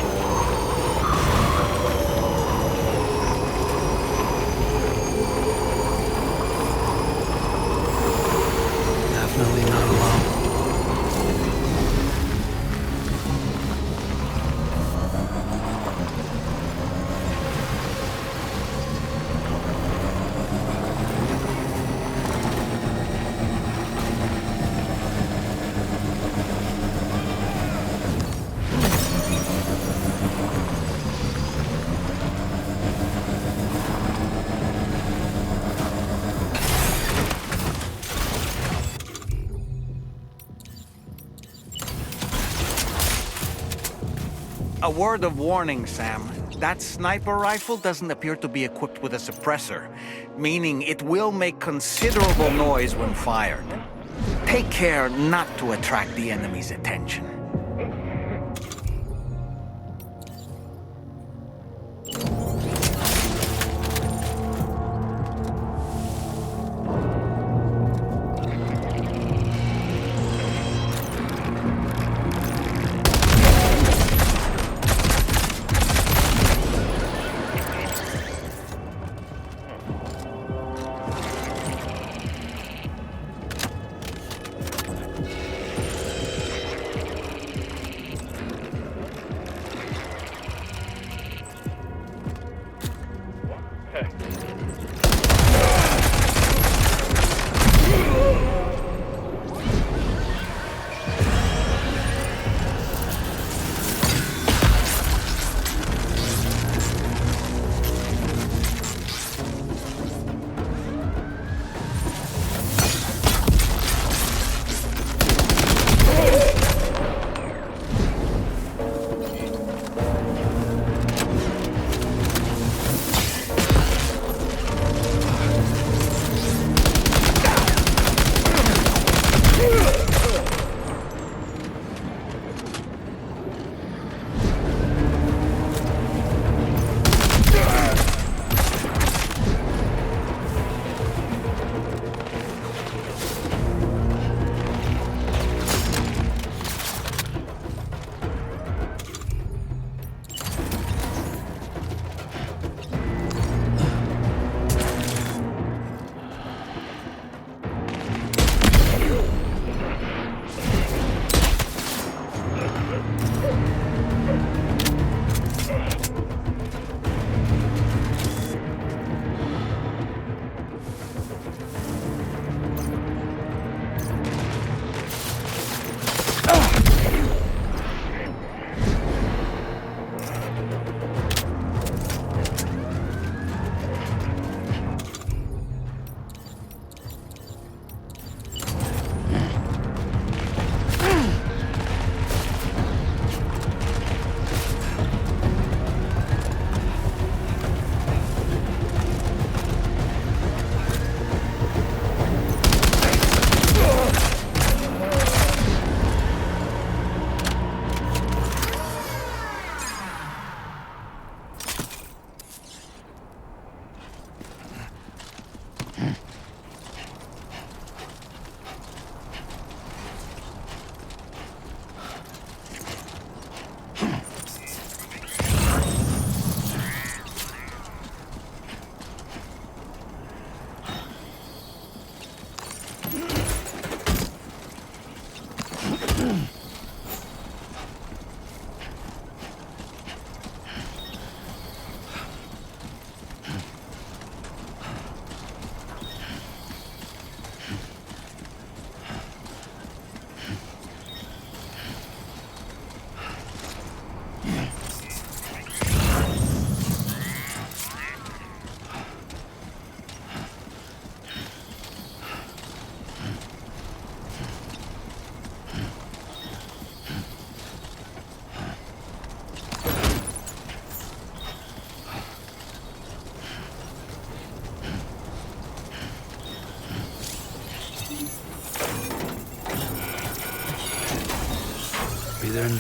Definitely not alone. A word of warning, Sam. That sniper rifle doesn't appear to be equipped with a suppressor, meaning it will make considerable noise when fired. Take care not to attract the enemy's attention. Be there in...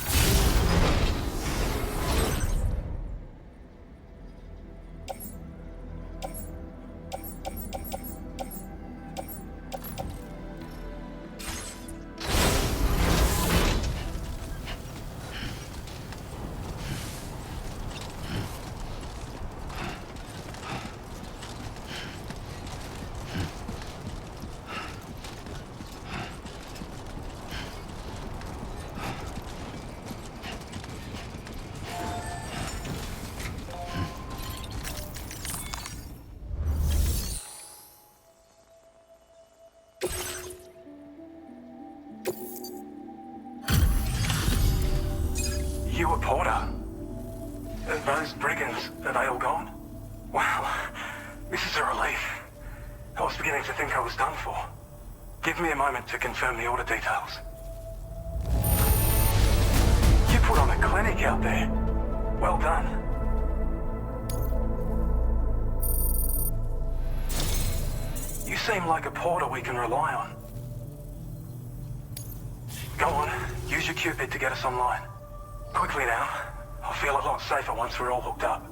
You a porter? Those brigands, are they all gone? Wow, this is a relief. I was beginning to think I was done for. Give me a moment to confirm the order details. You put on a clinic out there. Well done. You seem like a porter we can rely on. Go on, use your Cupid to get us online. Quickly now. I'll feel a lot safer once we're all hooked up.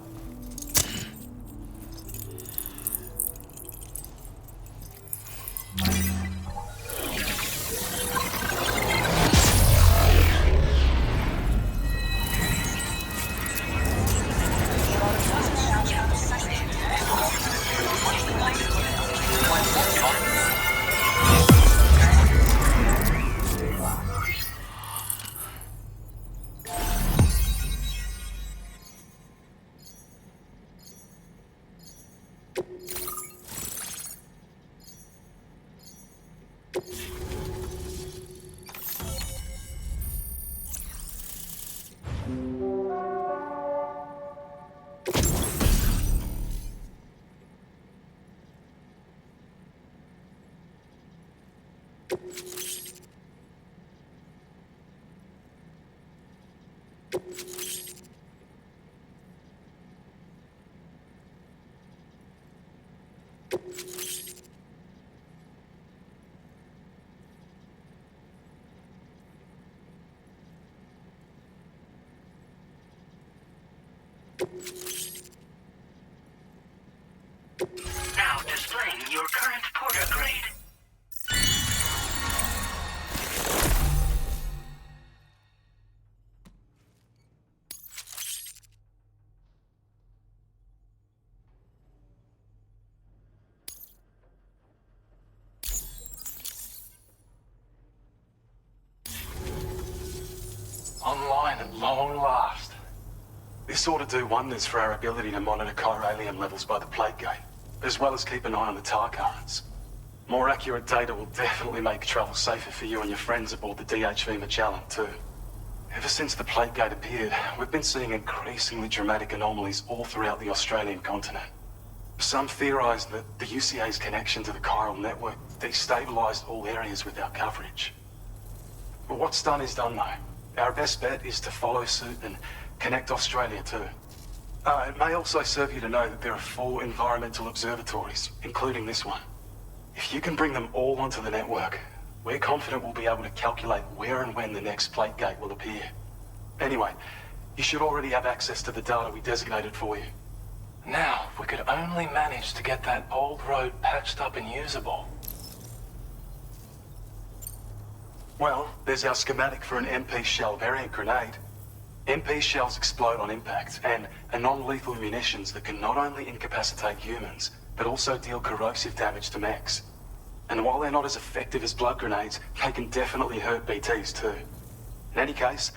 Now displaying your current porter grade. Online at long last. This ought to do wonders for our ability to monitor chiralium levels by the plate gate, as well as keep an eye on the tar currents. More accurate data will definitely make travel safer for you and your friends aboard the DHV Magellan too. Ever since the plate gate appeared, we've been seeing increasingly dramatic anomalies all throughout the Australian continent. Some theorize that the UCA's connection to the Chiral Network destabilized all areas with our coverage. But what's done is done though. Our best bet is to follow suit and connect Australia too. It may also serve you to know that there are 4 environmental observatories, including this one. If you can bring them all onto the network, we're confident we'll be able to calculate where and when the next plate gate will appear. Anyway, you should already have access to the data we designated for you. Now, if we could only manage to get that old road patched up and usable. Well, there's our schematic for an MP shell variant grenade. MP shells explode on impact and are non-lethal munitions that can not only incapacitate humans, but also deal corrosive damage to mechs. And while they're not as effective as blood grenades, they can definitely hurt BTs too. In any case,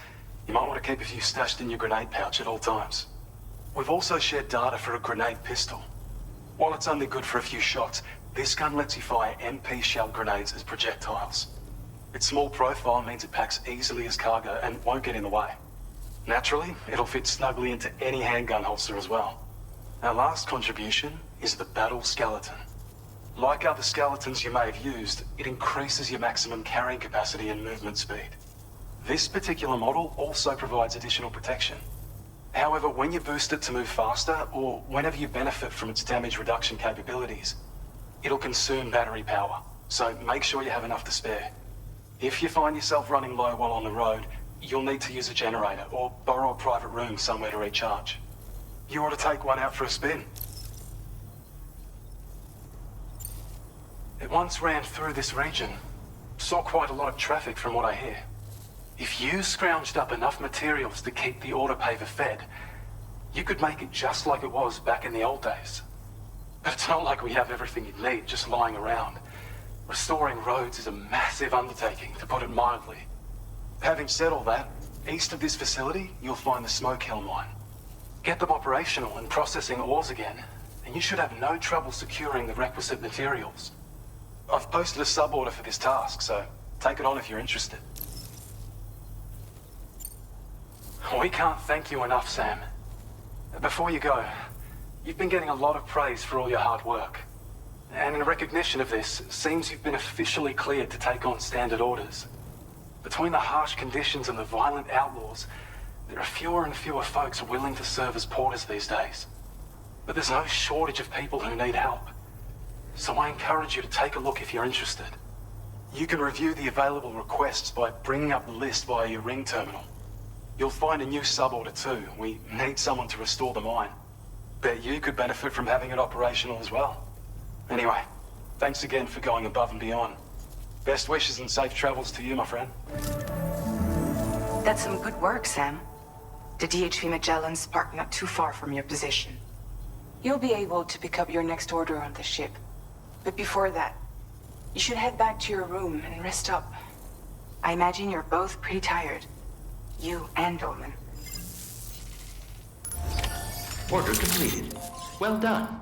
you might want to keep a few stashed in your grenade pouch at all times. We've also shared data for a grenade pistol. While it's only good for a few shots, this gun lets you fire MP shell grenades as projectiles. Its small profile means it packs easily as cargo and won't get in the way. Naturally, it'll fit snugly into any handgun holster as well. Our last contribution is the Battle Skeleton. Like other skeletons you may have used, it increases your maximum carrying capacity and movement speed. This particular model also provides additional protection. However, when you boost it to move faster, or whenever you benefit from its damage reduction capabilities, it'll consume battery power, so make sure you have enough to spare. If you find yourself running low while on the road, you'll need to use a generator or borrow a private room somewhere to recharge. You ought to take one out for a spin. It once ran through this region. Saw quite a lot of traffic from what I hear. If you scrounged up enough materials to keep the autopaver fed, you could make it just like it was back in the old days. But it's not like we have everything you'd need just lying around. Restoring roads is a massive undertaking, to put it mildly. Having said all that, east of this facility, you'll find the Smoke Hill mine. Get them operational and processing ores again, and you should have no trouble securing the requisite materials. I've posted a sub-order for this task, so take it on if you're interested. We can't thank you enough, Sam. Before you go, you've been getting a lot of praise for all your hard work. And in recognition of this, it seems you've been officially cleared to take on standard orders. Between the harsh conditions and the violent outlaws, there are fewer and fewer folks willing to serve as porters these days. But there's no shortage of people who need help. So I encourage you to take a look if you're interested. You can review the available requests by bringing up the list via your ring terminal. You'll find a new sub-order too. We need someone to restore the mine. Bet you could benefit from having it operational as well. Anyway, thanks again for going above and beyond. Best wishes and safe travels to you, my friend. That's some good work, Sam. The DHV Magellan's parked not too far from your position. You'll be able to pick up your next order on the ship. But before that, you should head back to your room and rest up. I imagine you're both pretty tired. You and Dolman. Order completed. Well done.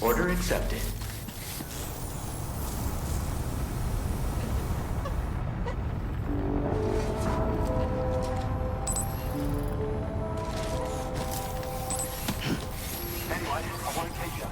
Order accepted. Anyway, I won't keep you.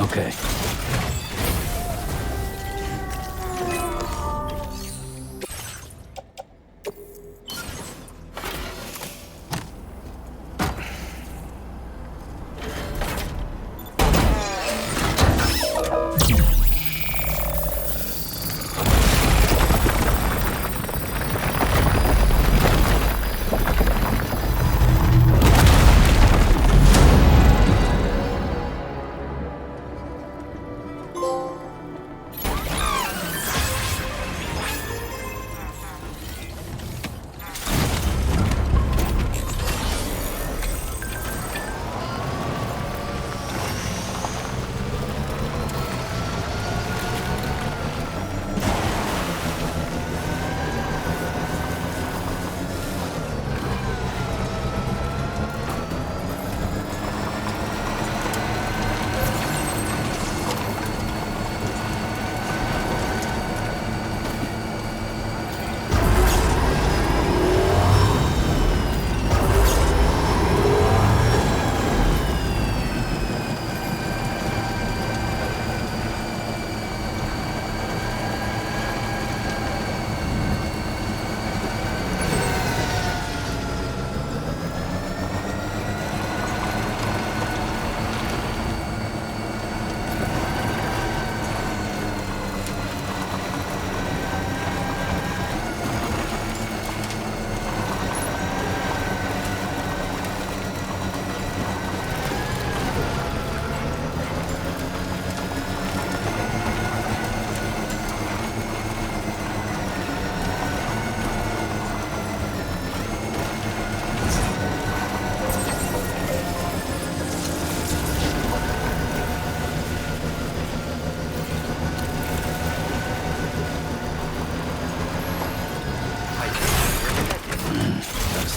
Okay.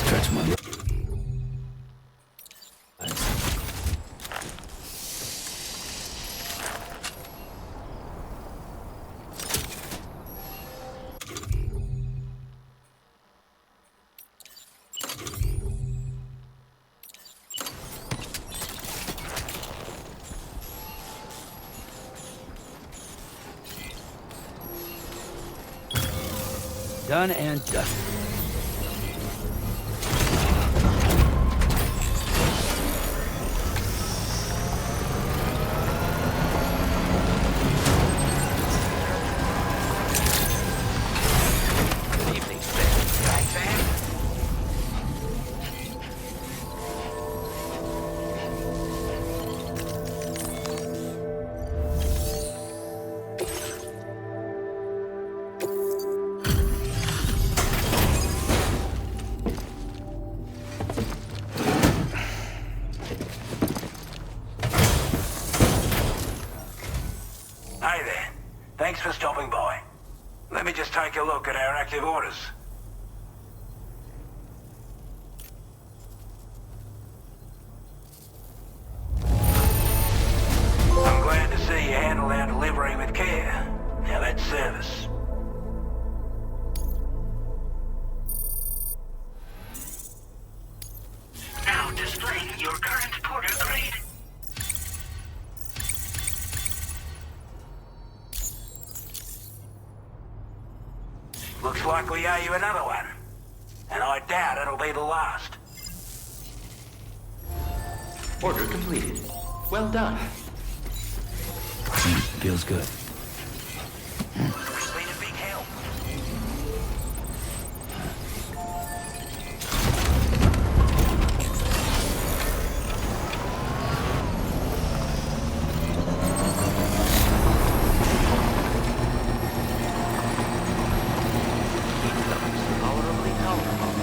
Stretch my legs. Done and done. Hey there. Thanks for stopping by. Let me just take a look at our active orders. I'm glad to see you handle our delivery with care. Now that's service. Now displaying your current porter grade. Looks like we owe you another one. And I doubt it'll be the last. Order completed. Well done. Feels good. It's been a big help. Tolerably tolerable.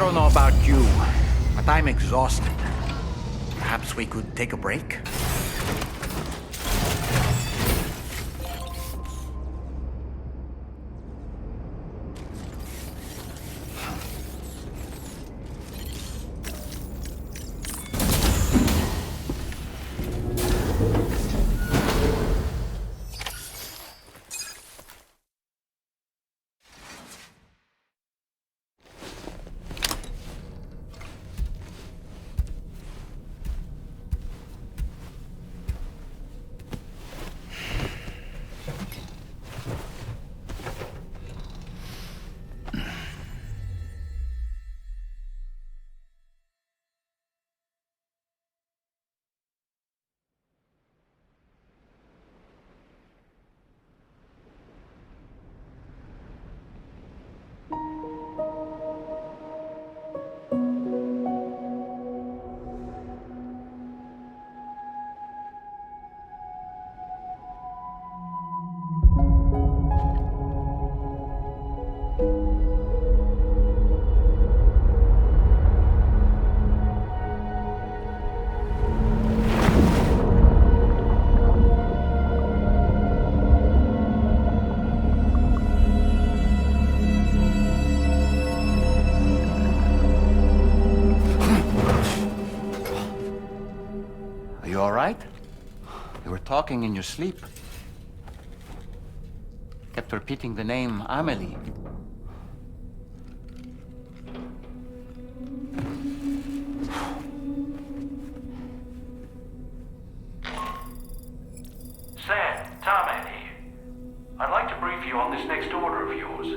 don't know about you, but I'm exhausted. Perhaps we could take a break? You all right? You were talking in your sleep. Kept repeating the name Amelie. Sam, Tarman here. I'd like to brief you on this next order of yours.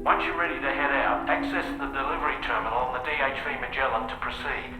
Once you're ready to head out, access the delivery terminal on the DHV Magellan to proceed.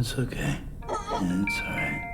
It's okay. It's all right.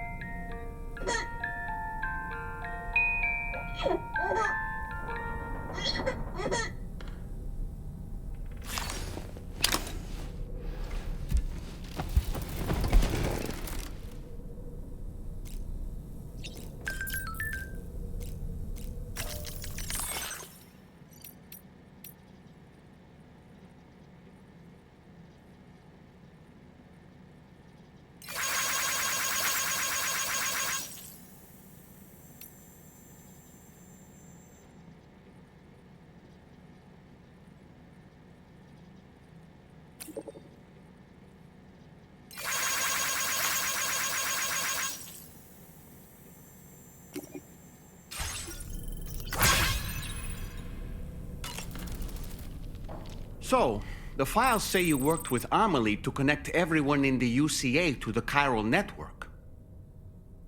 So, the files say you worked with Amelie to connect everyone in the UCA to the Chiral Network.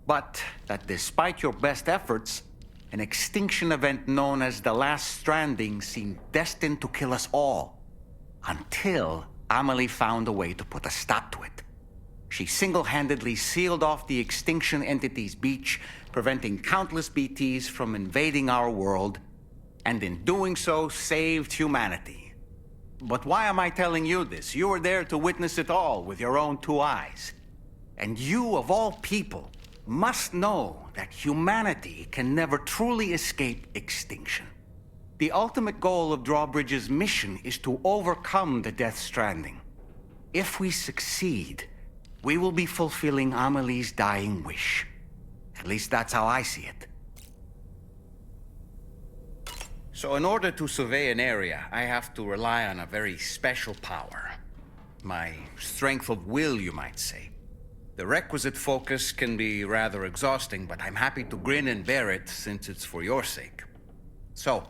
But that despite your best efforts, an extinction event known as the Last Stranding seemed destined to kill us all. Until Amelie found a way to put a stop to it. She single-handedly sealed off the extinction entity's beach, preventing countless BTs from invading our world, and in doing so, saved humanity. But why am I telling you this? You were there to witness it all with your own two eyes. And you, of all people, must know that humanity can never truly escape extinction. The ultimate goal of Drawbridge's mission is to overcome the Death Stranding. If we succeed, we will be fulfilling Amelie's dying wish. At least that's how I see it. So in order to survey an area, I have to rely on a very special power. My strength of will, you might say. The requisite focus can be rather exhausting, but I'm happy to grin and bear it since it's for your sake. So,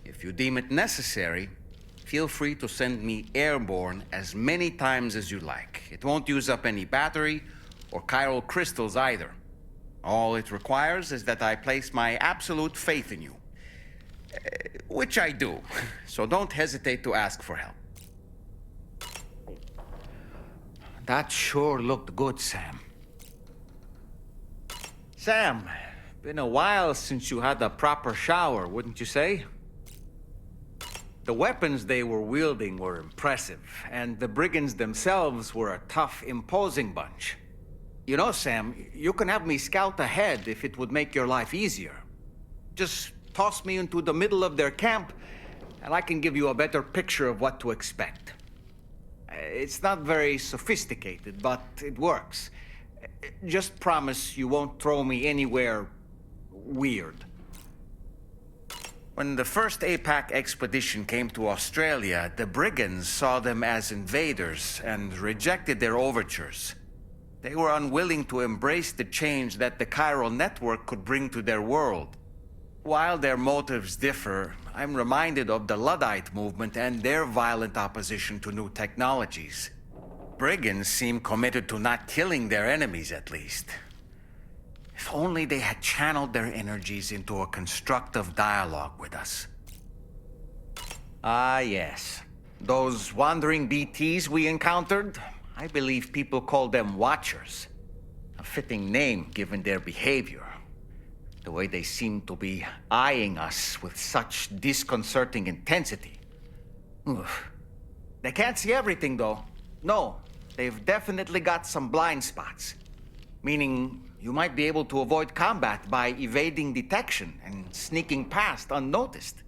if you deem it necessary, feel free to send me airborne as many times as you like. It won't use up any battery or chiral crystals either. All it requires is that I place my absolute faith in you. Which I do, so don't hesitate to ask for help. That sure looked good, Sam. Sam, been a while since you had a proper shower, wouldn't you say? The weapons they were wielding were impressive, and the brigands themselves were a tough, imposing bunch. You know, Sam, you can have me scout ahead if it would make your life easier. Just toss me into the middle of their camp, and I can give you a better picture of what to expect. It's not very sophisticated, but it works. Just promise you won't throw me anywhere weird. When the first APAC expedition came to Australia, the brigands saw them as invaders and rejected their overtures. They were unwilling to embrace the change that the Chiral Network could bring to their world. While their motives differ, I'm reminded of the Luddite movement and their violent opposition to new technologies. Brigands seem committed to not killing their enemies, at least. If only they had channeled their energies into a constructive dialogue with us. Ah, yes. Those wandering BTs we encountered, I believe people call them Watchers. A fitting name given their behavior. The way they seem to be eyeing us with such disconcerting intensity. Oof. They can't see everything, though. No, they've definitely got some blind spots. Meaning, you might be able to avoid combat by evading detection and sneaking past unnoticed.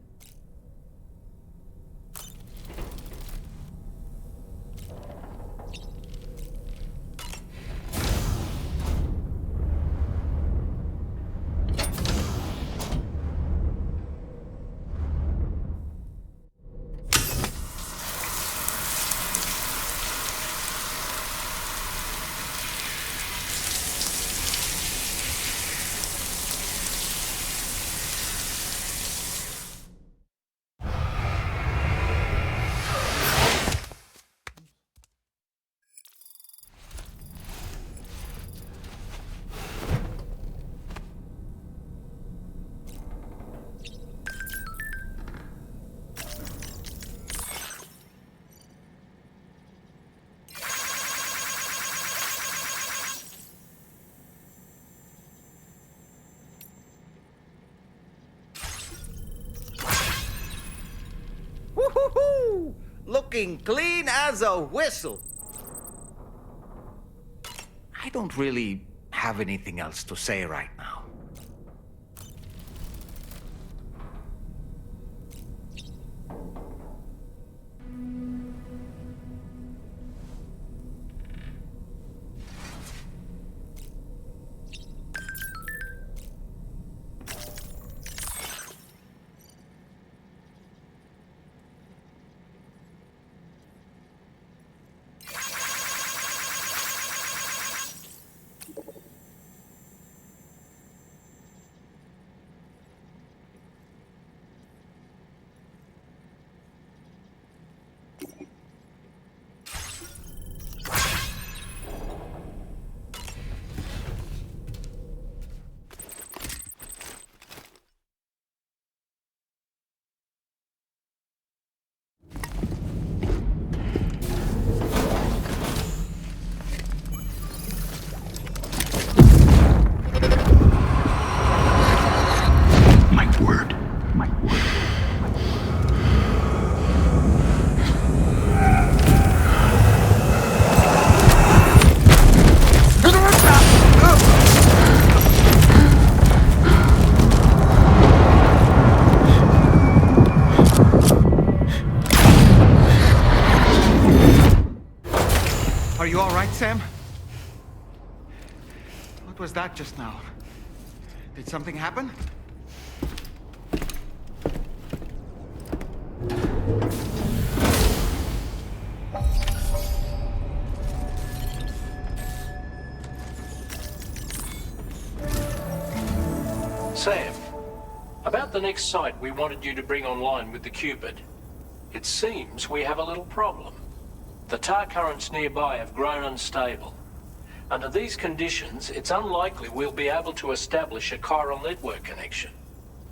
Woo-hoo-hoo! Looking clean as a whistle. I don't really have anything else to say right now. Are you all right, Sam? What was that just now? Did something happen? Sam, about the next site we wanted you to bring online with the Cupid. It seems we have a little problem. The tar currents nearby have grown unstable. Under these conditions, it's unlikely we'll be able to establish a chiral network connection.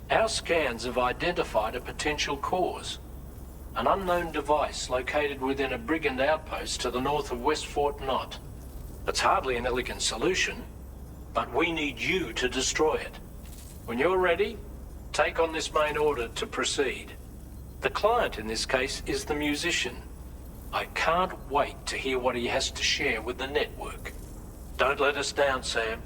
Our scans have identified a potential cause. An unknown device located within a brigand outpost to the north of West Fort Knott. It's hardly an elegant solution, but we need you to destroy it. When you're ready, take on this main order to proceed. The client in this case is the musician. I can't wait to hear what he has to share with the network. Don't let us down, Sam.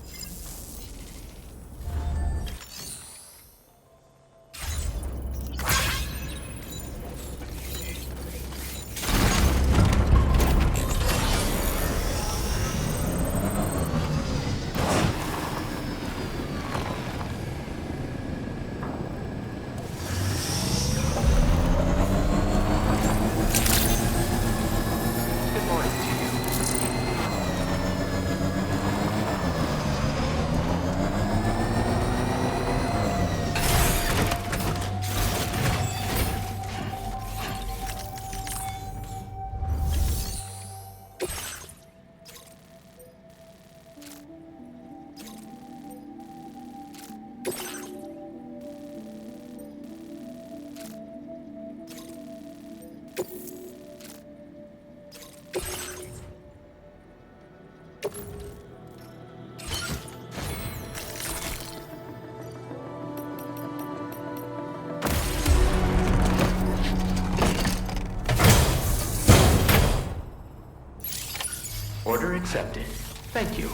Order accepted. Thank you.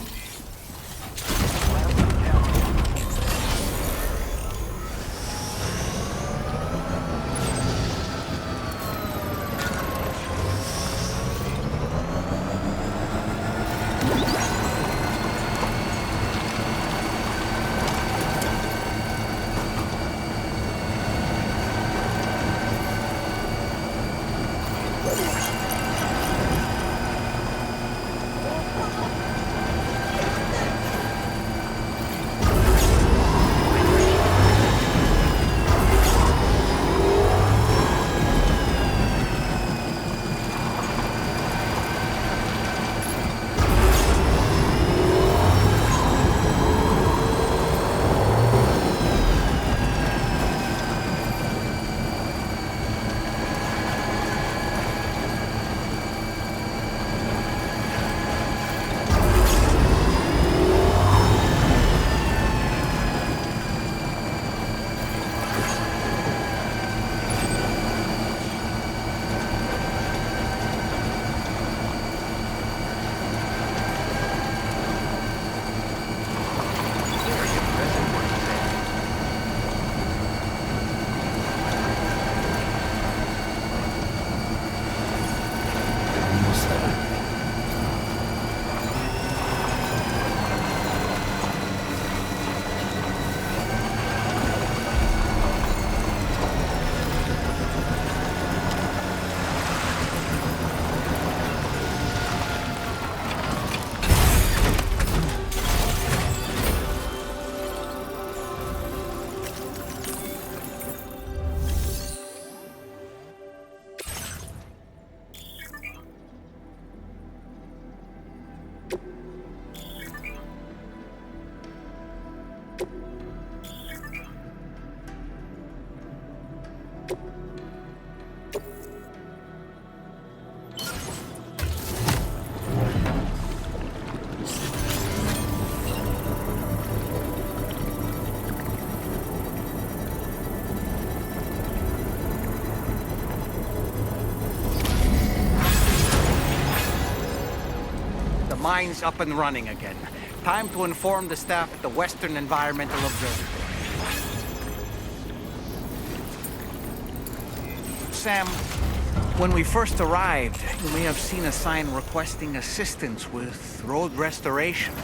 Mine's up and running again. Time to inform the staff at the Western Environmental Observatory. Sam, when we first arrived, you may have seen a sign requesting assistance with road restoration.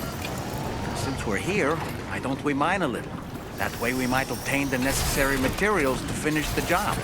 Since we're here, why don't we mine a little? That way we might obtain the necessary materials to finish the job.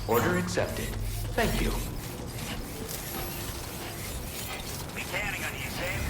Order accepted. Thank you. Be counting on you, Sam.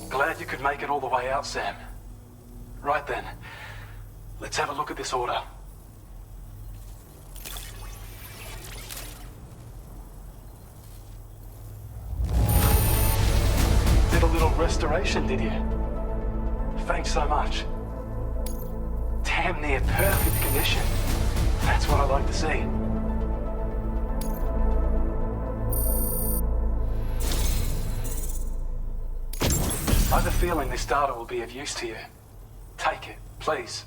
Glad you could make it all the way out, Sam. Right then, let's have a look at this order. Did a little restoration, did you? Thanks so much. Damn near perfect condition. That's what I like to see. I have a feeling this data will be of use to you. Take it, please.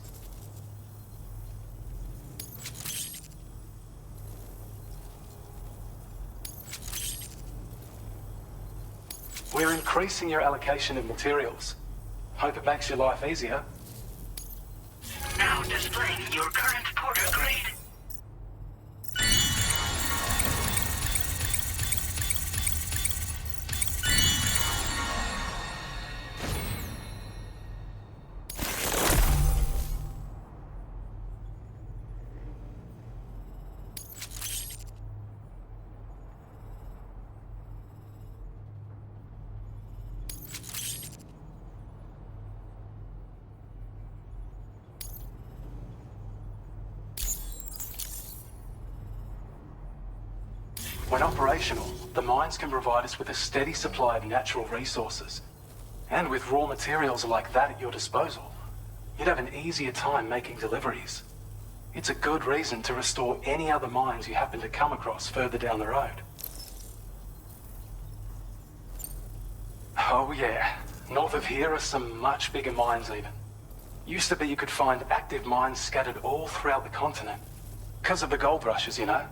We're increasing your allocation of materials. Hope it makes your life easier. Now displaying your current porter grade. When operational, the mines can provide us with a steady supply of natural resources. And with raw materials like that at your disposal, you'd have an easier time making deliveries. It's a good reason to restore any other mines you happen to come across further down the road. Oh yeah, north of here are some much bigger mines even. Used to be you could find active mines scattered all throughout the continent. Because of the gold rushes, you know.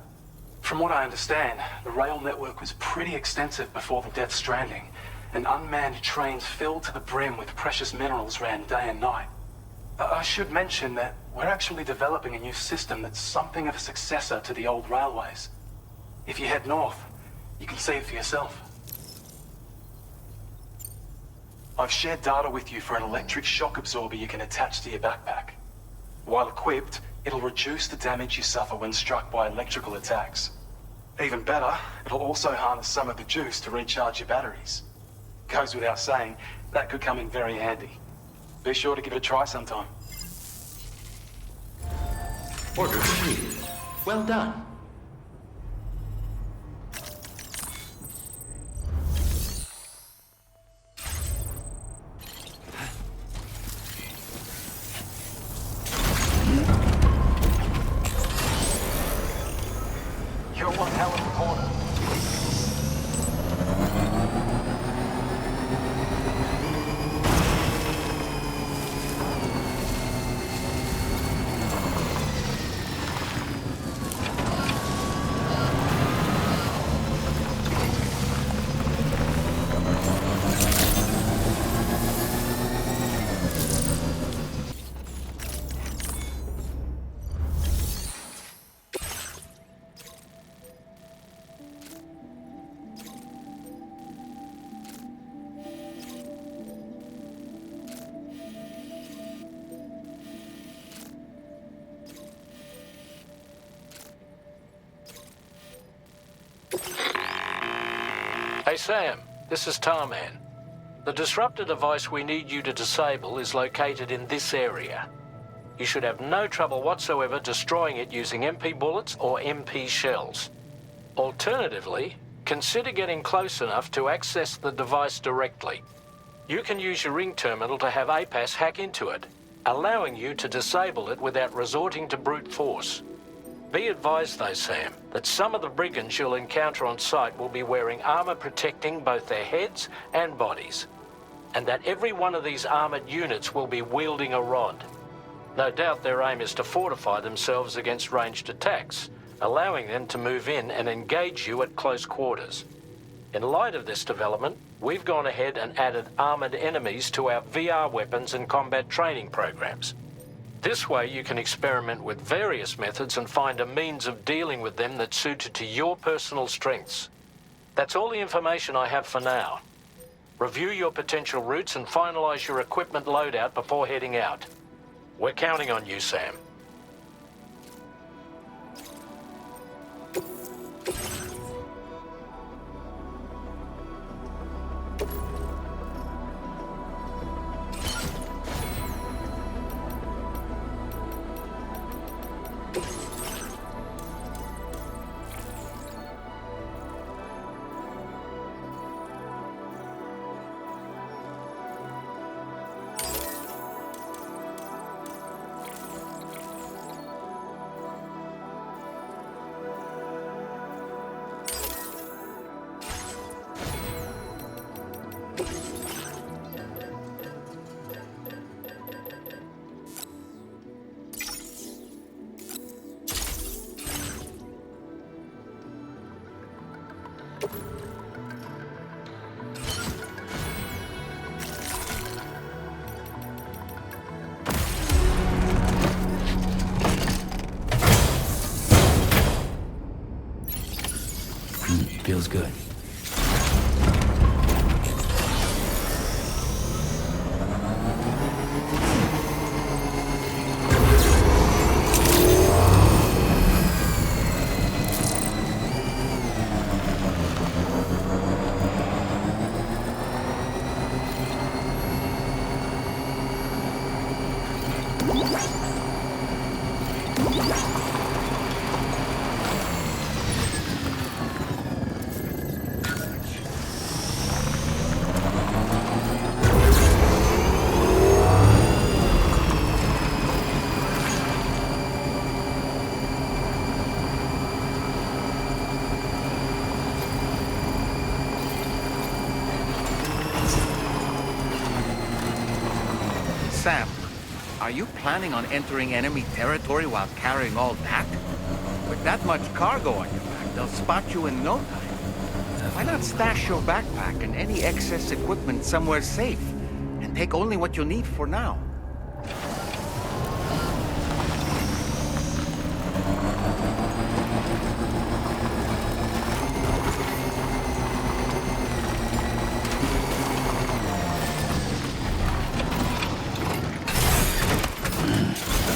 From what I understand, the rail network was pretty extensive before the Death Stranding, and unmanned trains filled to the brim with precious minerals ran day and night. I should mention that we're actually developing a new system that's something of a successor to the old railways. If you head north, you can see it for yourself. I've shared data with you for an electric shock absorber you can attach to your backpack. While equipped, it'll reduce the damage you suffer when struck by electrical attacks. Even better, it'll also harness some of the juice to recharge your batteries. Goes without saying, that could come in very handy. Be sure to give it a try sometime. Order completed. Well done. You're one hell of a porter. Sam, this is Tarman. The disruptor device we need you to disable is located in this area. You should have no trouble whatsoever destroying it using MP bullets or MP shells. Alternatively, consider getting close enough to access the device directly. You can use your ring terminal to have APAS hack into it, allowing you to disable it without resorting to brute force. Be advised though, Sam, that some of the brigands you'll encounter on site will be wearing armor protecting both their heads and bodies, and that every one of these armored units will be wielding a rod. No doubt their aim is to fortify themselves against ranged attacks, allowing them to move in and engage you at close quarters. In light of this development, we've gone ahead and added armored enemies to our VR weapons and combat training programs. This way you can experiment with various methods and find a means of dealing with them that's suited to your personal strengths. That's all the information I have for now. Review your potential routes and finalize your equipment loadout before heading out. We're counting on you, Sam. Feels good. Sam, are you planning on entering enemy territory while carrying all that? With that much cargo on your back, they'll spot you in no time. Why not stash your backpack and any excess equipment somewhere safe, and take only what you need for now?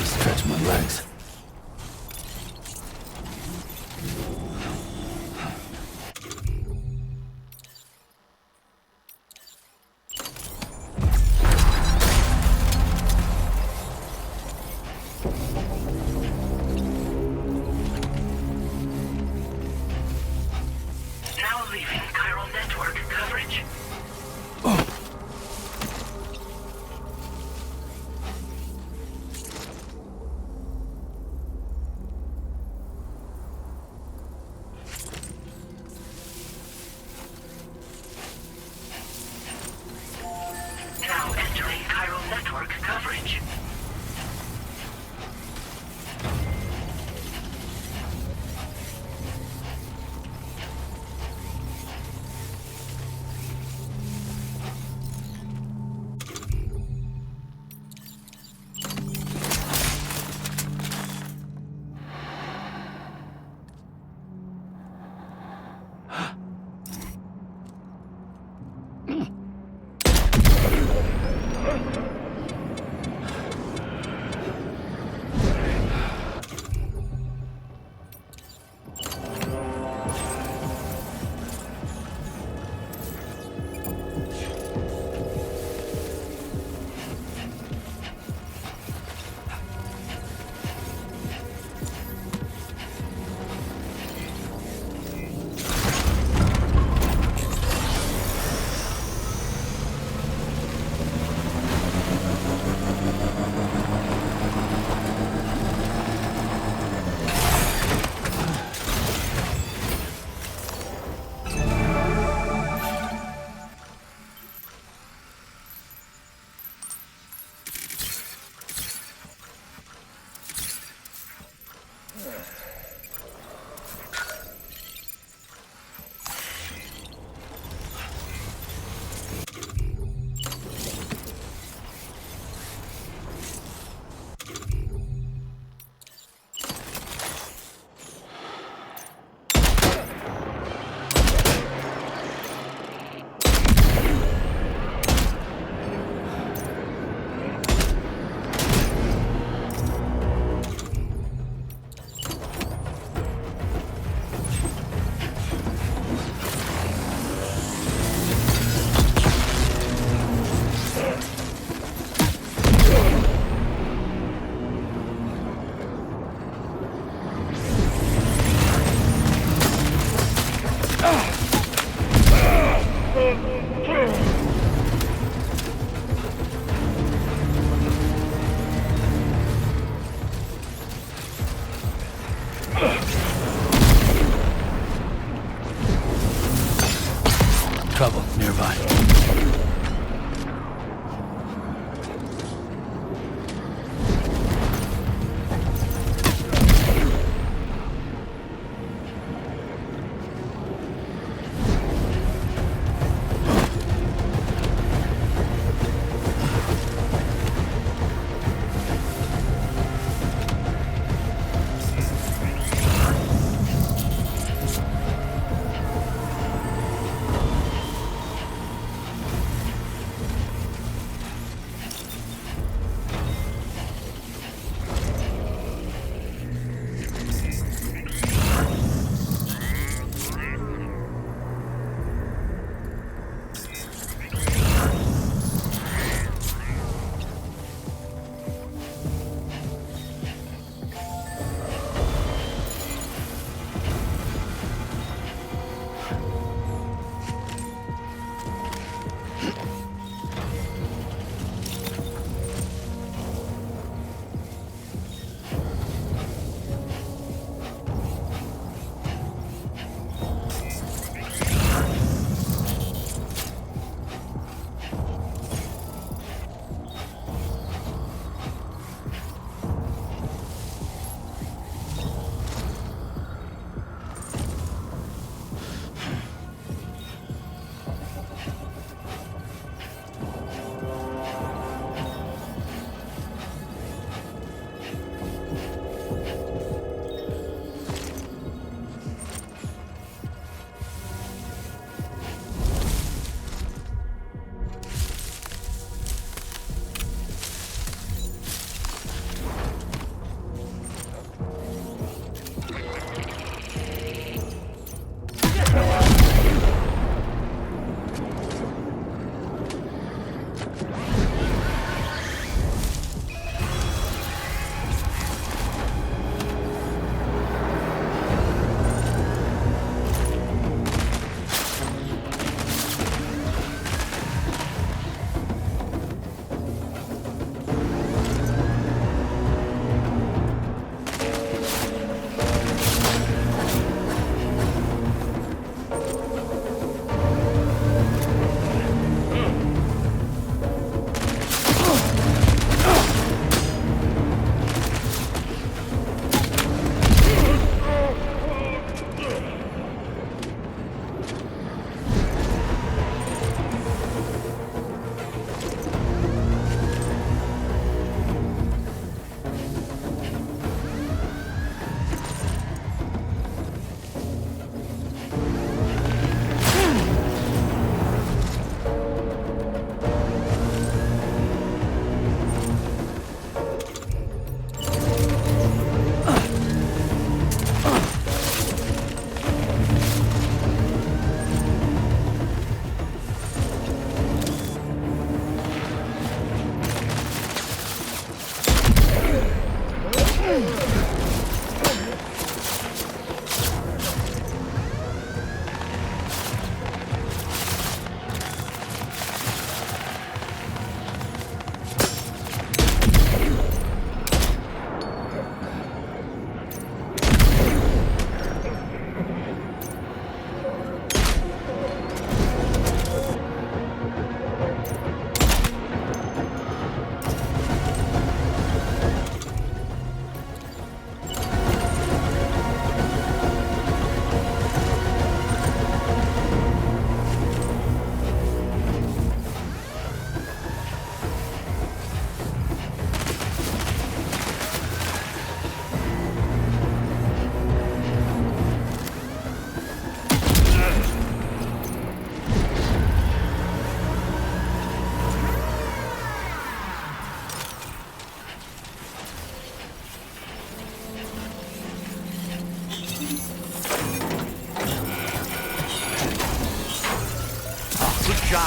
Stretch my legs. Now leaving Chiral Network coverage.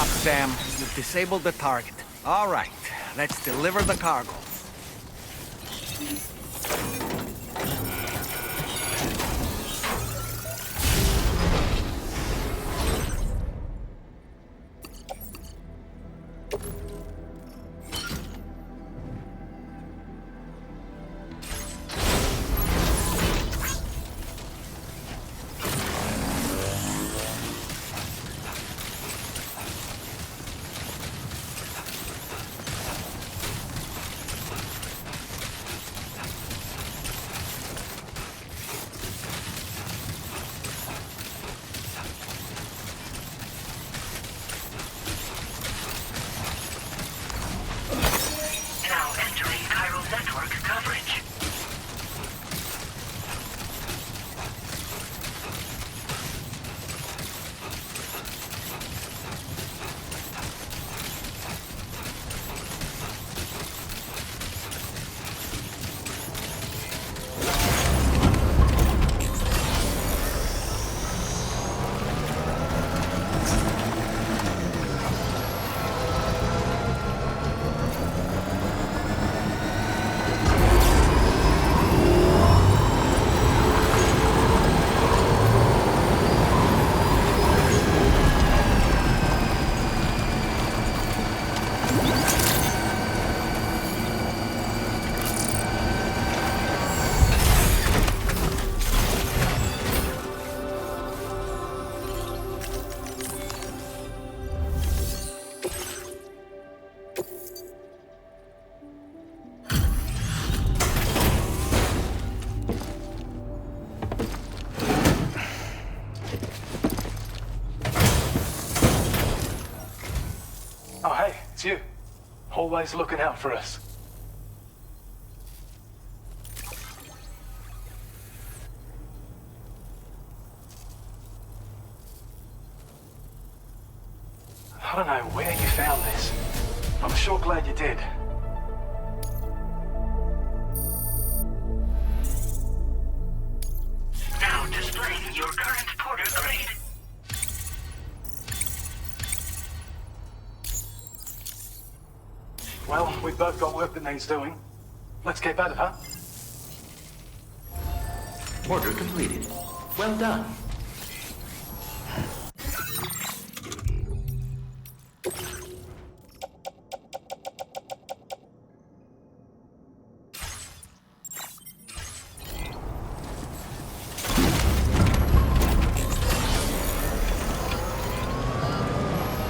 up, Sam. You've disabled the target. All right, let's deliver the cargo. Now entering Chiral Network coverage. Oh, hey, it's you. Always looking out for us. I don't know where you found this. I'm sure glad you did. Now displaying your current porter grade. Well, we've both got work that needs doing. Let's get at it, huh? Order completed. Well done.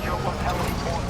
You're one hell of a boy.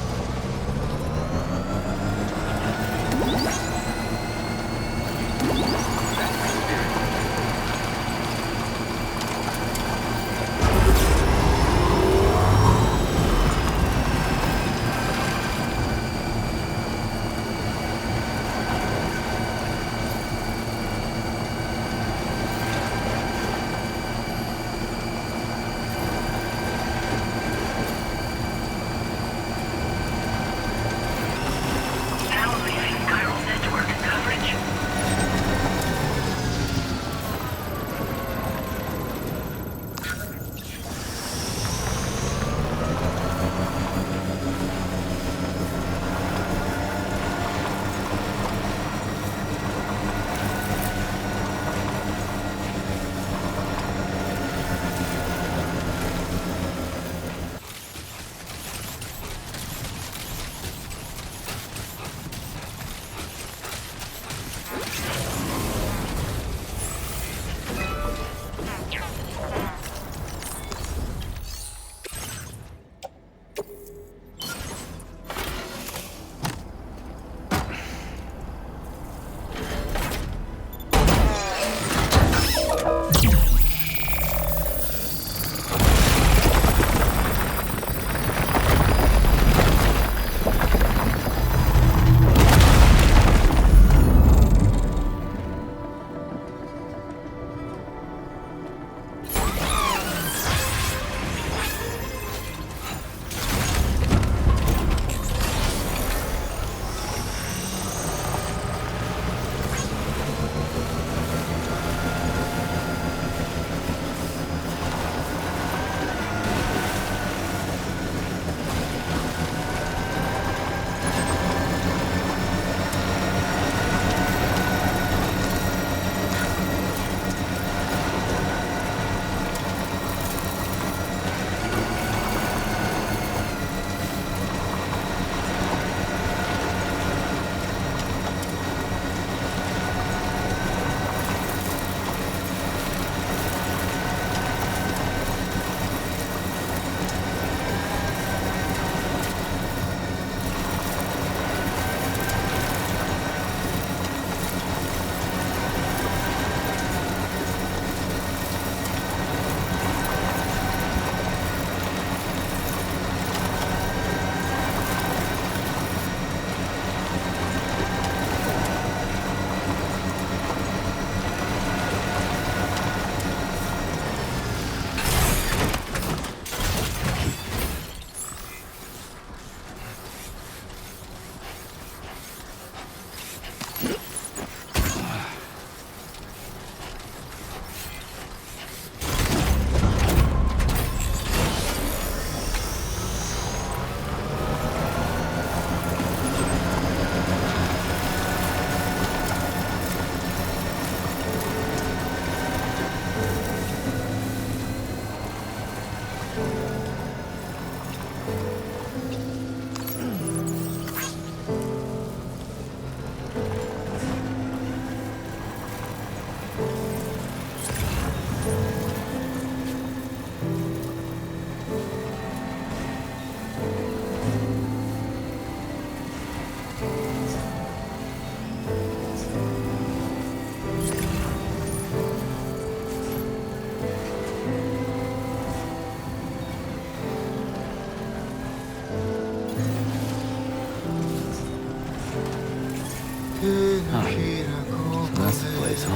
Good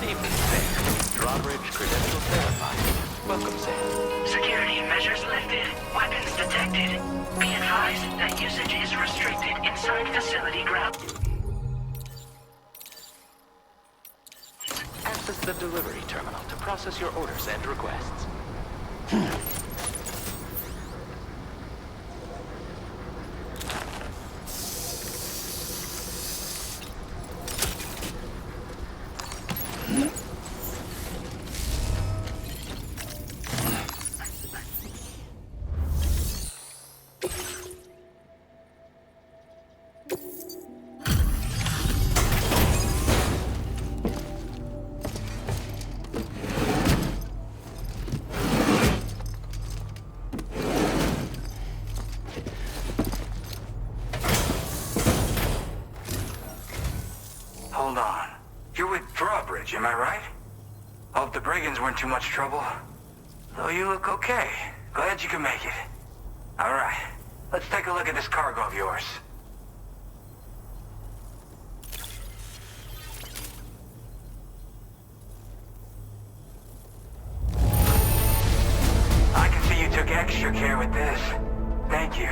evening, Sam. Drawbridge credentials verified. Welcome, Sam. Security measures lifted. Weapons detected. Be advised that usage is restricted inside facility ground. Access the delivery terminal to process your orders and requests. Hold on. You're with Drawbridge, am I right? Hope the brigands weren't too much trouble. Though you look okay. Glad you can make it. All right. Let's take a look at this cargo of yours. I can see you took extra care with this. Thank you.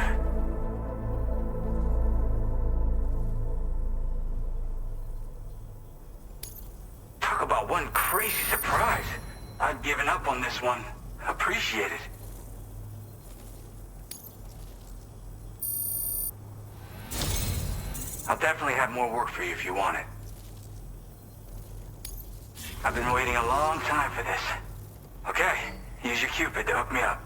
Talk about one crazy surprise. I'd given up on this one. Appreciate it. I'll definitely have more work for you if you want it. I've been waiting a long time for this. Okay, use your Cupid to hook me up.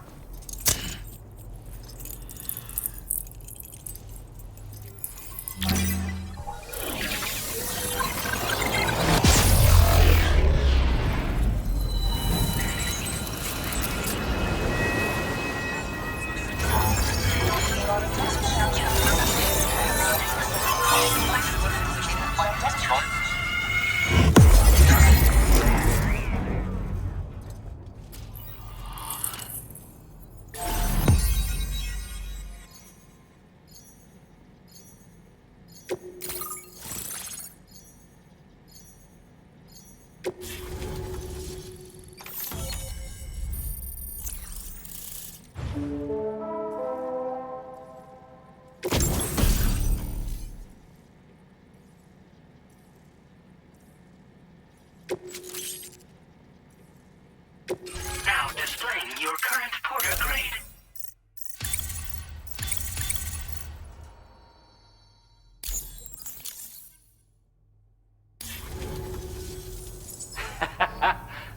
Now displaying your current porter grade.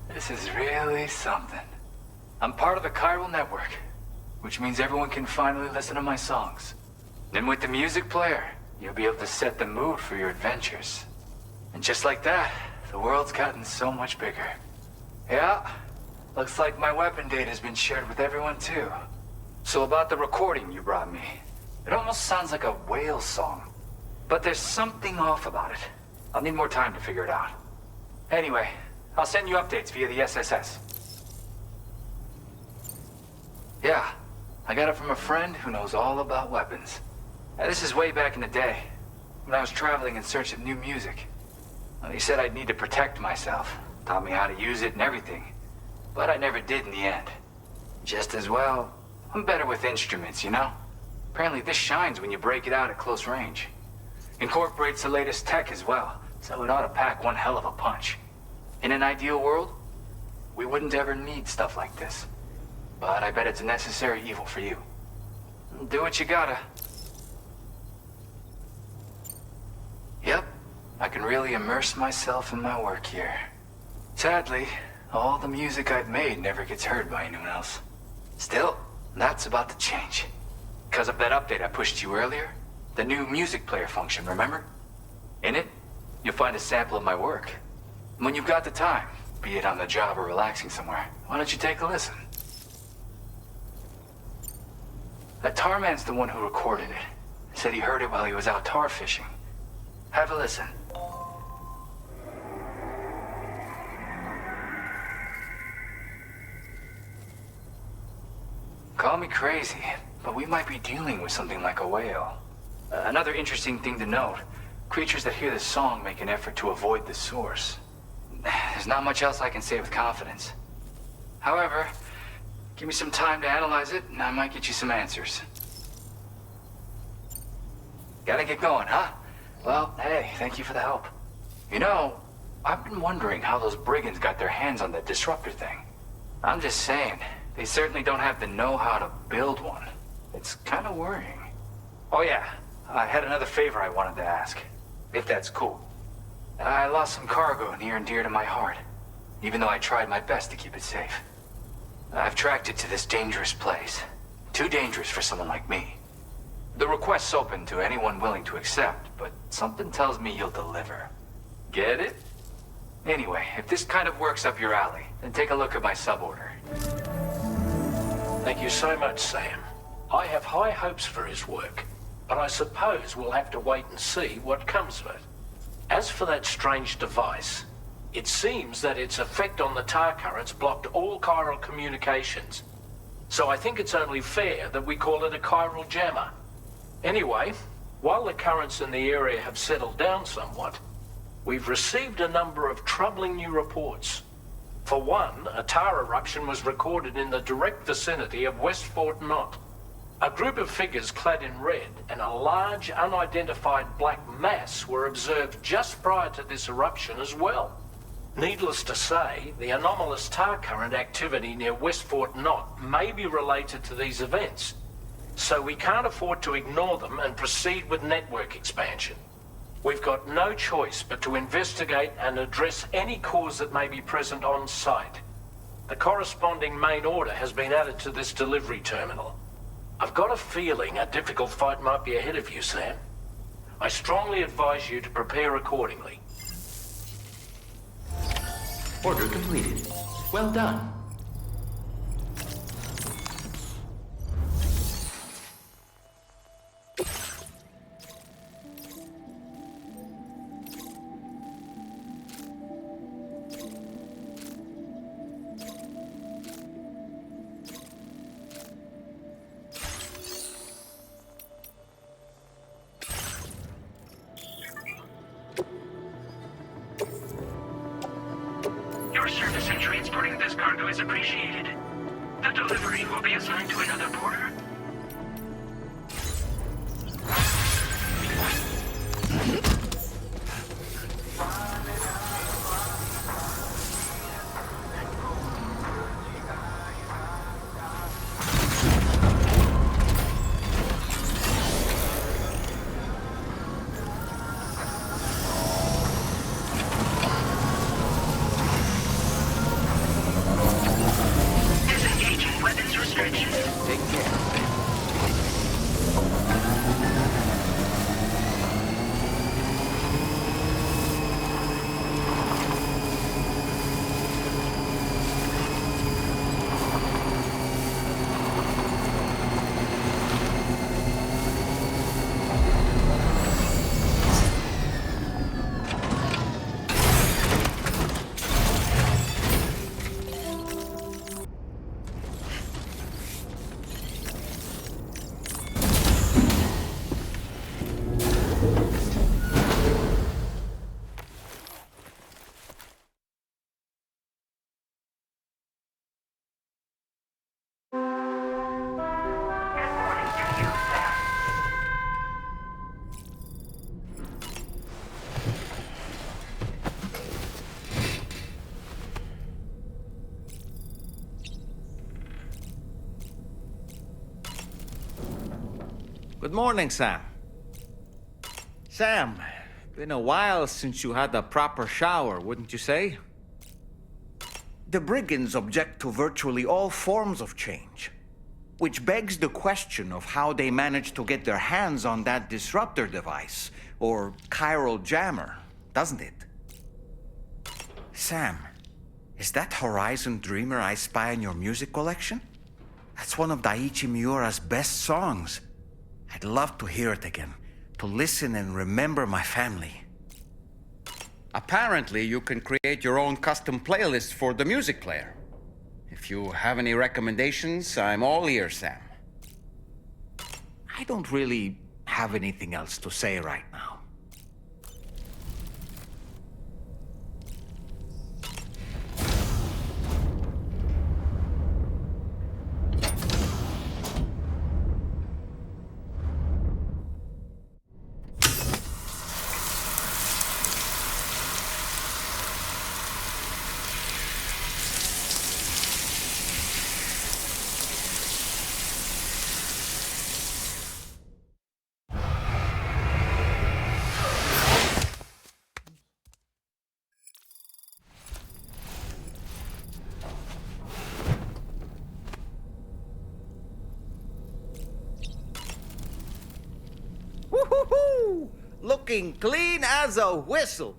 This is really something. I'm part of the Chiral Network, which means everyone can finally listen to my songs. Then with the music player, you'll be able to set the mood for your adventures. And just like that, the world's gotten so much bigger. Yeah, looks like my weapon data has been shared with everyone too. So about the recording you brought me, it almost sounds like a whale song. But there's something off about it. I'll need more time to figure it out. Anyway, I'll send you updates via the SSS. Yeah, I got it from a friend who knows all about weapons. Now, this is way back in the day, when I was traveling in search of new music. Well, he said I'd need to protect myself, taught me how to use it and everything. But I never did in the end. Just as well, I'm better with instruments, you know? Apparently this shines when you break it out at close range. Incorporates the latest tech as well, so it ought to pack one hell of a punch. In an ideal world, we wouldn't ever need stuff like this. But I bet it's a necessary evil for you. Do what you gotta. Yep, I can really immerse myself in my work here. Sadly, all the music I've made never gets heard by anyone else. Still, that's about to change. Because of that update I pushed you earlier, the new music player function, remember? In it, you'll find a sample of my work. When you've got the time, be it on the job or relaxing somewhere, why don't you take a listen? That tar man's the one who recorded it. Said he heard it while he was out tar fishing. Have a listen. Call me crazy, but we might be dealing with something like a whale. Another interesting thing to note, creatures that hear the song make an effort to avoid the source. There's not much else I can say with confidence. However, give me some time to analyze it, and I might get you some answers. Gotta get going, huh? Well, hey, thank you for the help. You know, I've been wondering how those brigands got their hands on that disruptor thing. I'm just saying, they certainly don't have the know-how to build one. It's kind of worrying. Oh yeah, I had another favor I wanted to ask, if that's cool. I lost some cargo near and dear to my heart, even though I tried my best to keep it safe. I've tracked it to this dangerous place. Too dangerous for someone like me. The request's open to anyone willing to accept, but something tells me you'll deliver. Get it? Anyway, if this kind of works up your alley, then take a look at my suborder. Thank you so much, Sam. I have high hopes for his work, but I suppose we'll have to wait and see what comes of it. As for that strange device, it seems that its effect on the tar currents blocked all chiral communications. So I think it's only fair that we call it a chiral jammer. Anyway, while the currents in the area have settled down somewhat, we've received a number of troubling new reports. For one, a tar eruption was recorded in the direct vicinity of West Fort Knot. A group of figures clad in red and a large unidentified black mass were observed just prior to this eruption as well. Needless to say, the anomalous tar current activity near West Fort Knot may be related to these events, so we can't afford to ignore them and proceed with network expansion. We've got no choice but to investigate and address any cause that may be present on site. The corresponding main order has been added to this delivery terminal. I've got a feeling a difficult fight might be ahead of you, Sam. I strongly advise you to prepare accordingly. Order completed. Well done. Your service in transporting this cargo is appreciated. The delivery will be assigned to another porter. Disengaging weapons restrictions. Take care. Good morning, Sam. Sam, been a while since you had a proper shower, wouldn't you say? The brigands object to virtually all forms of change, which begs the question of how they managed to get their hands on that disruptor device, or chiral jammer, doesn't it? Sam, is that Horizon Dreamer I spy in your music collection? That's one of Daiichi Miura's best songs. I'd love to hear it again, to listen and remember my family. Apparently, you can create your own custom playlist for the music player. If you have any recommendations, I'm all ears, Sam. I don't really have anything else to say right now. Woo-hoo-hoo! Looking clean as a whistle.